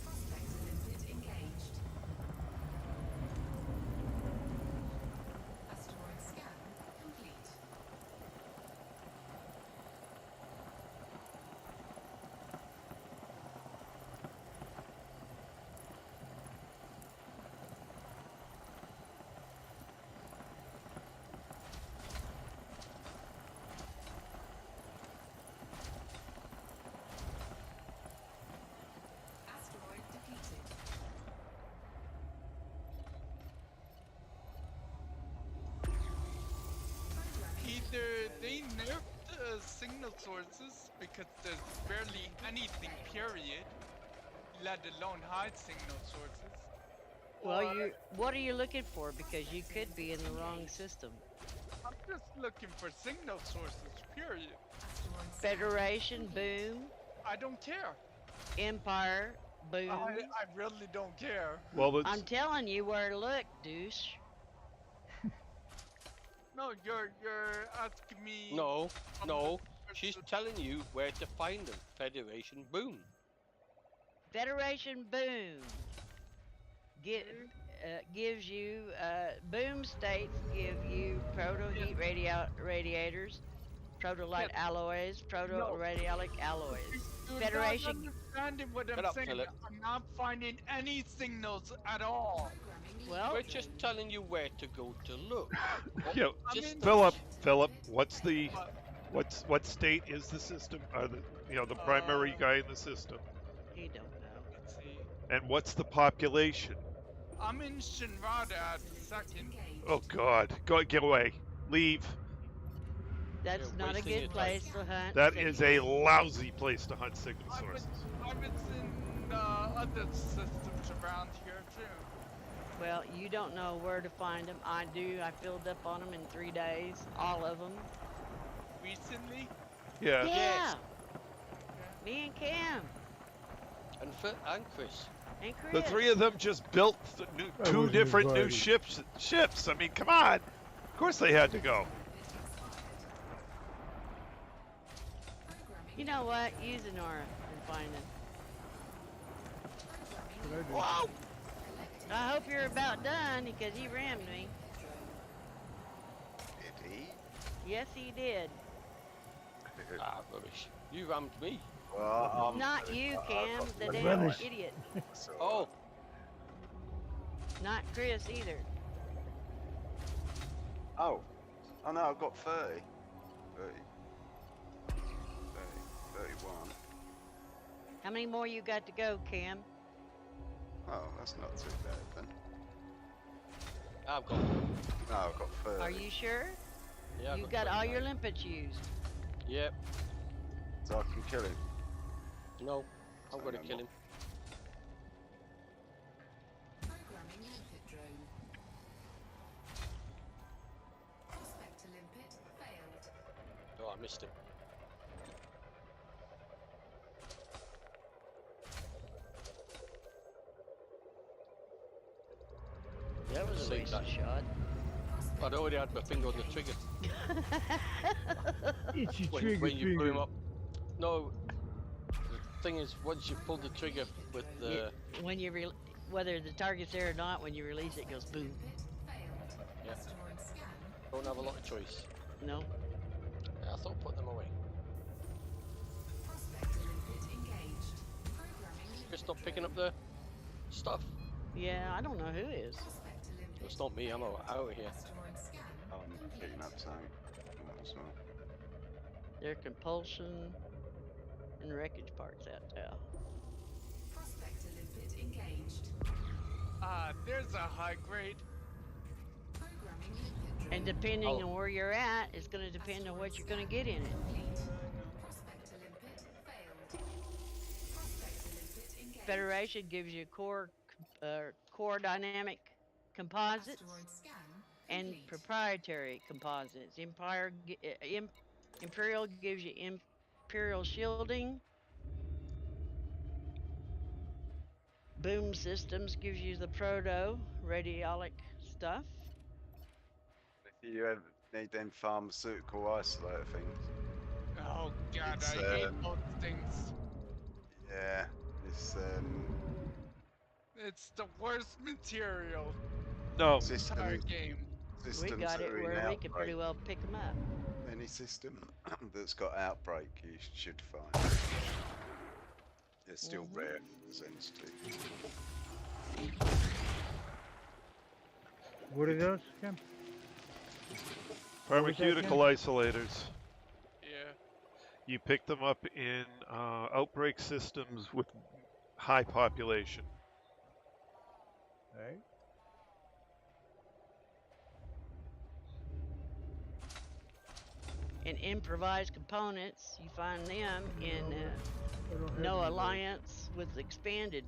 Prospect to limpet engaged. Asteroid scan complete. Asteroid depleted. Programming Either they nerfed the signal sources because there's barely anything, period, let alone high signal sources. Well, or what are you looking for? Because you could be in the wrong system. I'm just looking for signal sources, period. Asteroid scan Federation, complete. boom. I don't care. Empire, boom. I really don't care. Well, it's I'm telling you where to look, douche. No, you're asking me. No, from no. the She's perspective- telling you where to find them. Federation boom. Federation, boom. Gives you, boom states give you proto-heat radiators, proto-light alloys, proto-radialic alloys. You're Federation. not understanding what I'm Shut up, saying. Philip. I'm not finding any signals at all. Programming Well, We're limpet just drone. telling you where to go to look. yeah. I'm Just in Philip, what's the what state is the system? The primary guy in the system, He don't know. Let's see. and what's the population? I'm in Shinrada at the second. Engaged. Oh God, get away, leave. That's You're not a wasting good your place to hunt. That is a signals. lousy place to hunt signal I was sources. in other systems around here too. Well, you don't know where to find them. I do. I filled up on them in 3 days, all of them. Recently, Yeah. Yeah. Me and Cam And Chris. and Chris. The 3 of them just built two different new ships. I mean, come on. Of course they had to go. You know what? Use Nora and find them. Good idea. Whoa! I hope you're about done because he rammed me. Did he? Yes, he did. Ah, rubbish. You rammed me. Well, Not you, Cam, the damn rubbish. idiot. Oh, Not Chris either. Oh. Oh no, I've got 30. 30. 31. How many more you got to go, Cam? Oh, that's not too bad then. I've got. No, I've got 30. Are you sure? Yeah, I've You've got all your 29. limpets used. Yep. So I can kill him. No, I'm So going to no kill more. him. Programming limpet drone. Prospector limpet failed. Oh, I missed him. That was a Seen wasted that. shot. I'd already had my finger on the trigger It's your trigger when you blew him finger. up. No, the thing is, once you pull the trigger with the... When you whether the target's there or not, when you release it, it goes boom. Limpet failed. Yep. Asteroid scan. Don't have a lot of choice. No. I thought put them away. Prospector limpet engaged. Programming limpet Just stop drone. picking up the stuff. Yeah, I don't know who is. Prospector limpet. It's not me, I'm out of here. Asteroid scan. I'm picking up something. As well. Their compulsion and wreckage parts out there. Prospector limpet engaged. There's a high grade. Programming limpet drone. And depending Oh. on where you're at, it's going to depend on what you're going to get in it. Complete. Prospector limpet failed. Prospector limpet engaged. Federation gives you core dynamic composites Asteroid scan. and complete. proprietary composites. Imperial gives you Imperial shielding. Boom Systems gives you the proto radiolic stuff. If you ever need them pharmaceutical isolator things, Oh god, It's, I hate those things. yeah, it's It's the worst material No, in the entire systems. game. Systems We got that it are in where we can pretty outbreak. well pick them up. Any system that's got outbreak, you should find. They're still rare, sensitive. What are those, Kim? pharmaceutical isolators. Yeah. You pick them up in outbreak systems with high population. Right. And improvised components, you find them in I don't have No any of those. Alliance with expanded.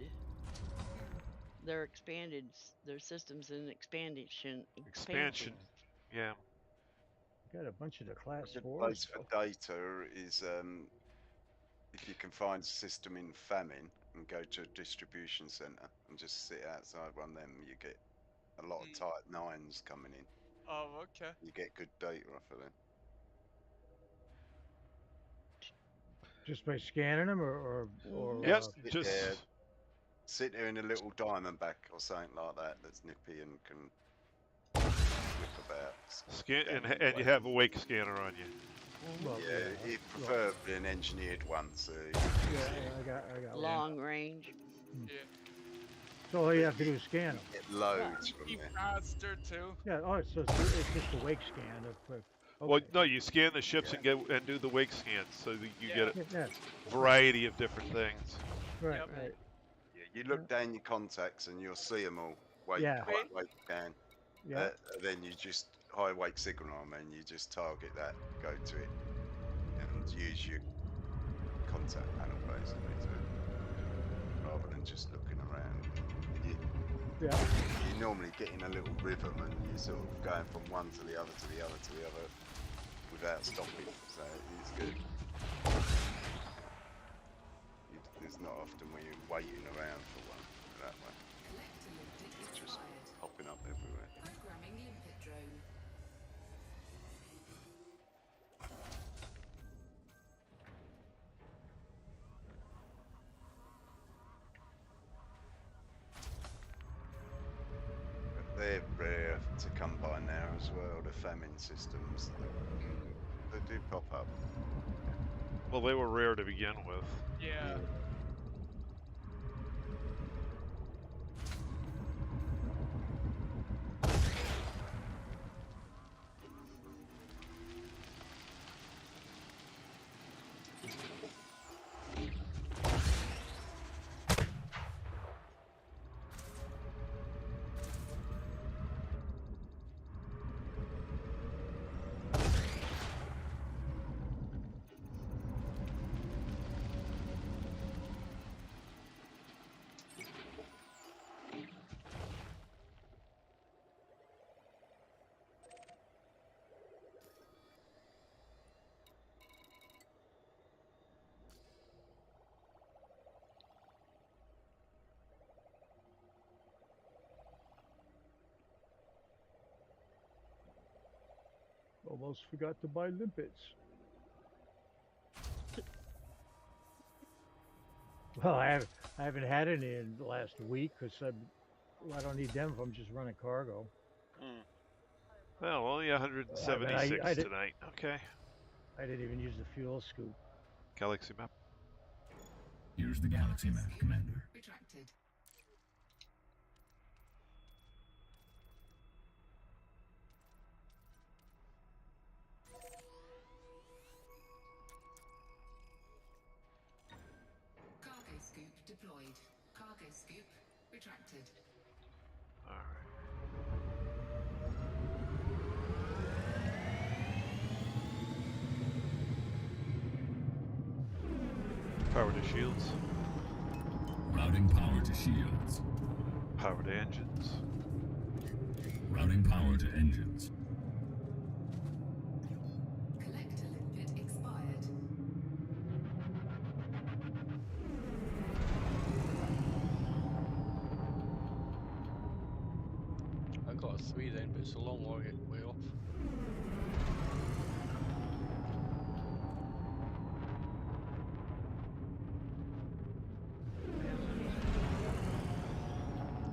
They're expanded. Their systems in expansion. Expansion. Yeah. Got a bunch of the class A good 4s. place for data is if you can find a system in famine and go to a distribution centre and just sit outside one of them, you get a lot of Type 9s coming in. Oh, okay. You get good data off of them. Just by scanning them, or Yep. Sit Just there, sit there in a little diamondback or something like that that's nippy and can whip about. scan, down and the you way. have a wake scanner on you. well, Yeah, preferably an engineered one, so yeah, I got one. Long range. Yeah. So all you have to do is scan them. get loads from Be there. faster too. Yeah. Oh, so it's just a wake scan of quick. Well, Okay. no, you scan the ships and do the wake scans, so that you get a Yeah. variety of different things. Right. Yep. Right. Yeah, you look down your contacts and you'll see them all. Wake, Yeah. wake scan. Yeah. Then you just high wake signal on and you just target that, go to it, and use your contact panel basically rather than just looking around. Yeah. You're normally getting a little rhythm and you're sort of going from one to the other to the other to the other without stopping, so it's good. There's not often where you're waiting around for one that way. Collector limpet It's just acquired. popping up everywhere. Programming limpet drone. But they're rare to come by now as well, the famine systems. They do pop up. Well, they were rare to begin with. Yeah. Almost forgot to buy limpets. Well, I haven't had any in the last week because I don't need them if I'm just running cargo. Well, only 176 tonight. Okay. I didn't even use the fuel scoop. Galaxy map. Here's the galaxy map, Commander. Retracted. Cargo scoop deployed. Cargo scoop retracted. All right. Power to shields. Routing power to shields. Power to engines. Routing power to engines. Collector limpet expired. I got a 3 then, but it's a long way off.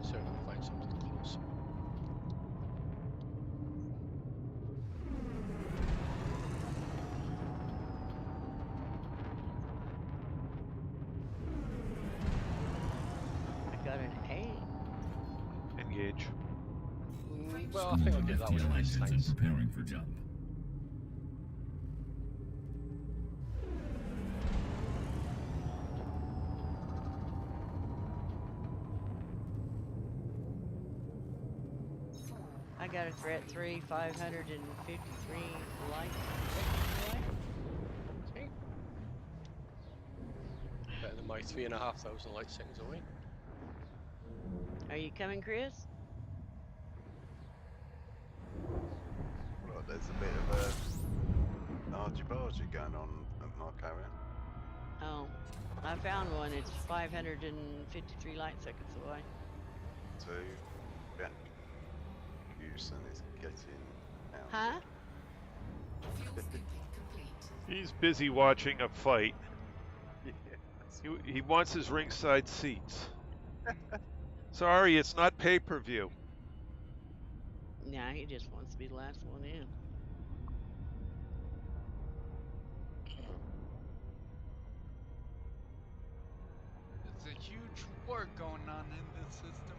So I'll find something close. I got an 8. Engage. Well, I think I'll get that one FTL nice, engines thanks. and preparing for jump. I got a threat 3, 553 light. Okay. Better than my 3,500 light seconds away. Are you coming, Chris? Right, there's a bit of a argy-bargy going on at my carrier. Oh, I found one. It's 553 light seconds away. 2, Jack Houston is getting out. Huh? Fuel scooping complete. He's busy watching a fight. Yes. He wants his ringside seats. Sorry, it's not pay-per-view. Nah, he just wants to be the last one in. There's a huge war going on in this system.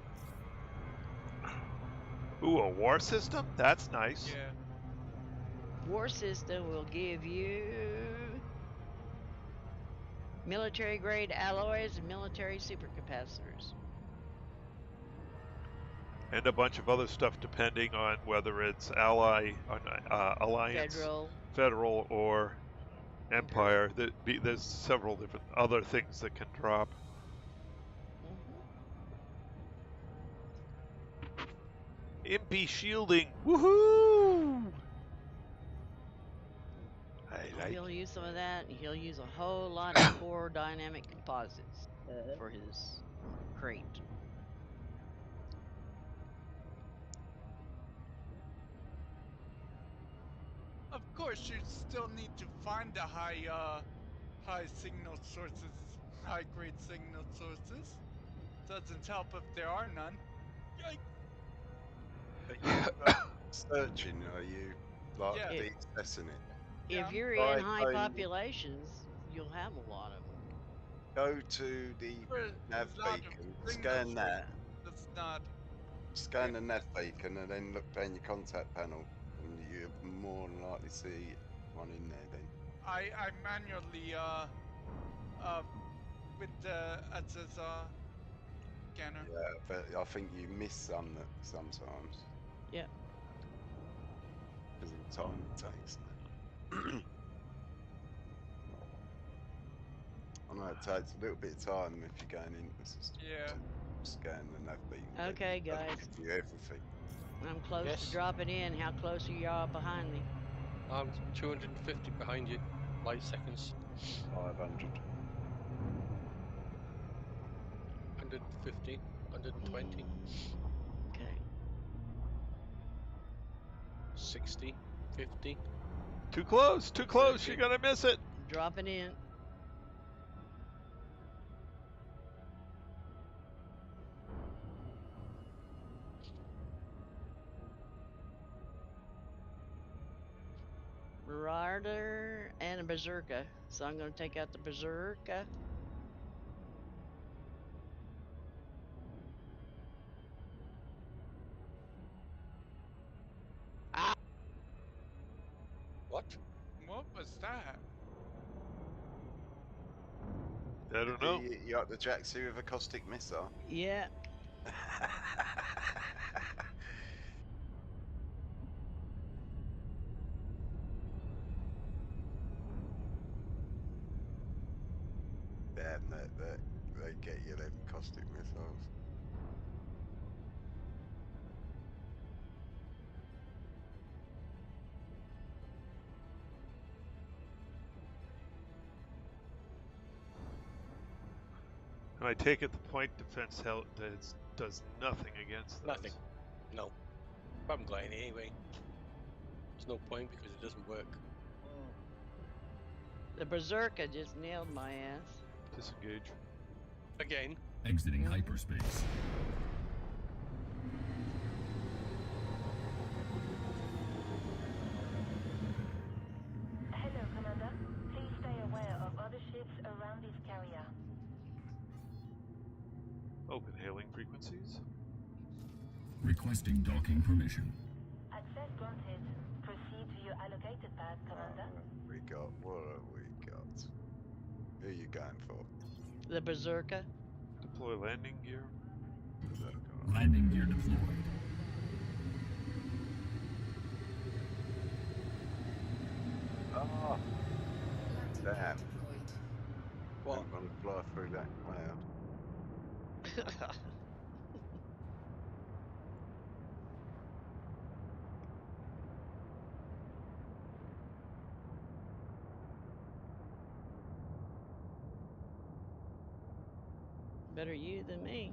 Ooh, a war system? That's nice. Yeah. War system will give you military grade alloys and military supercapacitors. And a bunch of other stuff depending on whether it's Alliance, Federal, or Empire. There's several different other things that can drop. Impy shielding, woohoo! He'll use some of that, and he'll use a whole lot of core dynamic composites for his crate. Of course, you still need to find the high signal sources, high grade signal sources. Doesn't help if there are none. Yikes. Are you searching? Are you like de-assessing it? If you're in high populations, you'll have a lot of them. Go to the nav beacon, scan that. That's not. Scan the nav beacon and then look down your contact panel, and you're more than likely to see one in there. Then I manually with the scanner. yeah, but I think you miss some sometimes. Yeah. Because of the time it takes. I know it takes a little bit of time if you're going into the system to scan the nav beacon. Okay, It doesn't guys. give you everything. I'm close to dropping in. How close are y'all behind me? I'm 250 behind you, light seconds. 500. 150, 120. Okay. 60, 50. Too close, too close. Okay. You're gonna miss it. Dropping in. Marauder and a Berserker. So I'm going to take out the Berserker. Ah! What? What was that? I don't know. You got the Jacksie with a caustic missile? Yeah. Damn, they get you them caustic missiles. And I take it the point defense does nothing against those. Nothing. No. I'm gliding anyway. There's no point because it doesn't work. The Berserker just nailed my ass. Disengage. Again. Exiting hyperspace. Hello, Commander. Please stay aware of other ships around this carrier. Open hailing frequencies. Requesting docking permission. Access granted. Proceed to your allocated path, Commander. What have we got? Who are you going for? The Berserker. Deploy landing gear. Landing gear deployed. Oh, damn. What? I'm gonna fly through that cloud. Better you than me.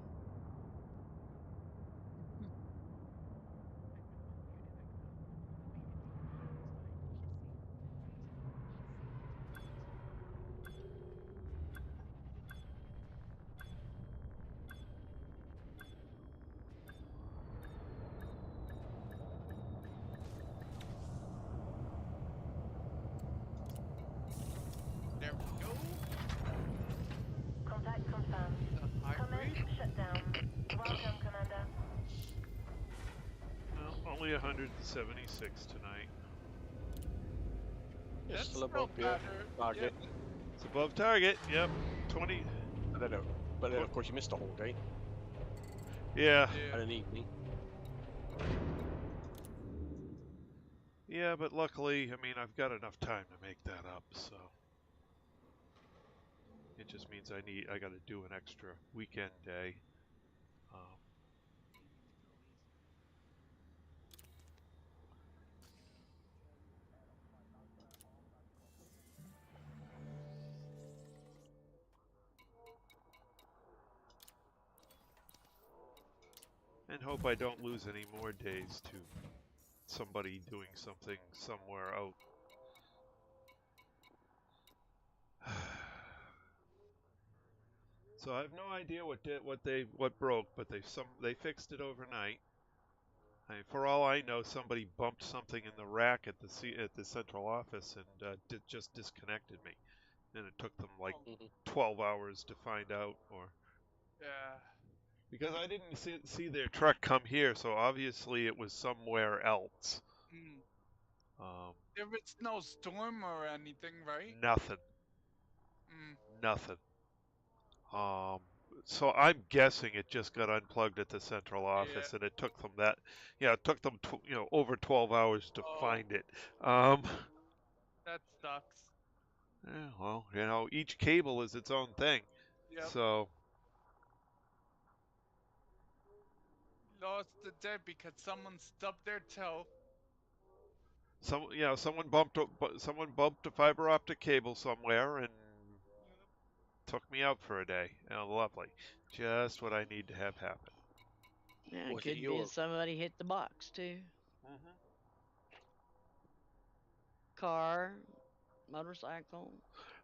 There we go. Contact confirmed. Command shutdown. Welcome, Commander. Well, only 176 tonight. It's That's still no above your matter. target. It's above target. Yep. 20. I don't know. But then, of course, you missed the whole day Yeah. and an evening. Yeah, but luckily, I mean, I've got enough time to make that up, so it just means I got to do an extra weekend day. And hope I don't lose any more days to somebody doing something somewhere out. So I have no idea what broke, but they fixed it overnight. I mean, for all I know, somebody bumped something in the rack at the central office and just disconnected me, and it took them like 12 hours to find out, or Yeah. because I didn't see their truck come here, so obviously it was somewhere else. There was no storm or anything, right? Nothing. Mm. Nothing. So I'm guessing it just got unplugged at the central office, and it took them it took them over 12 hours to find it. That sucks. Yeah, well, each cable is its own thing. Yep. So Lost the day because someone stubbed their toe. someone bumped a fiber optic cable somewhere and took me out for a day. Lovely. Just what I need to have happen. Yeah, it could be somebody hit the box too. car, motorcycle.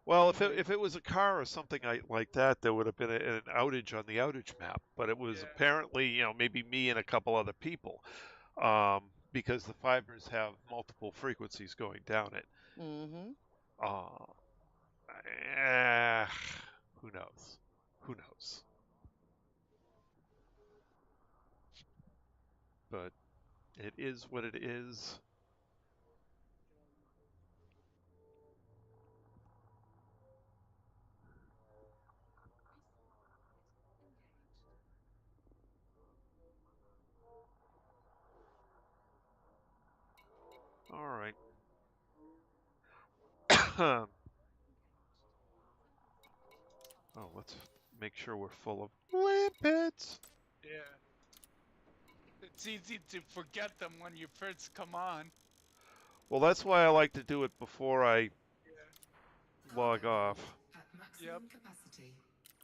Well, if it was a car or something like that, there would have been an outage on the outage map. But it was apparently, maybe me and a couple other people, because the fibers have multiple frequencies going down it. Mm-hmm. Who knows? Who knows? But it is what it is. All right. Oh, let's make sure we're full of limpets. Yeah. It's easy to forget them when you first come on. Well, that's why I like to do it before I log off. Yep.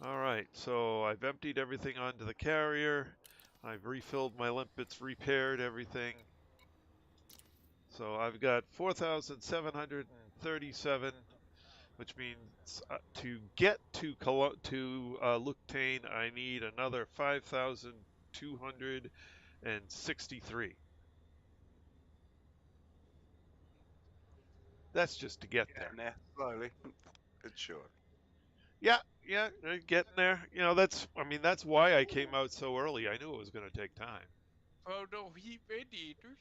All right, so I've emptied everything onto the carrier. I've refilled my limpets, repaired everything. So I've got 4,737, which means to get to Luctane, I need another 5,263. That's just to get there. Now, slowly, but sure. Yeah, getting there. That's why I came out so early. I knew it was going to take time. Photo heat radiators.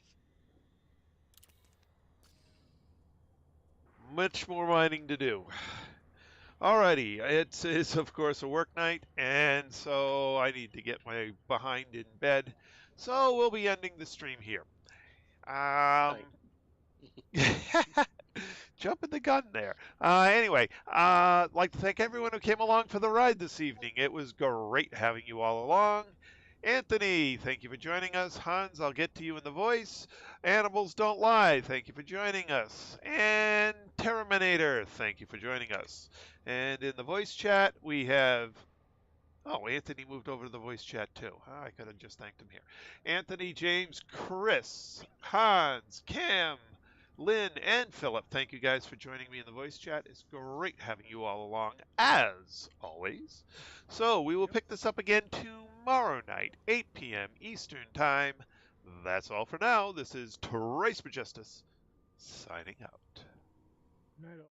Much more mining to do. Alrighty, it's of course a work night, and so I need to get my behind in bed. So we'll be ending the stream here. Jumping the gun there. Anyway, I'd like to thank everyone who came along for the ride this evening. It was great having you all along. Anthony, thank you for joining us. Hans, I'll get to you in the voice. Animals Don't Lie, thank you for joining us. And Terminator, thank you for joining us. And in the voice chat, we have... Oh, Anthony moved over to the voice chat too. I could have just thanked him here. Anthony, James, Chris, Hans, Cam, Lynn, and Philip, thank you guys for joining me in the voice chat. It's great having you all along, as always. So we will pick this up again tomorrow night, 8 p.m. Eastern Time. That's all for now. This is Trace Majestus signing out. Night.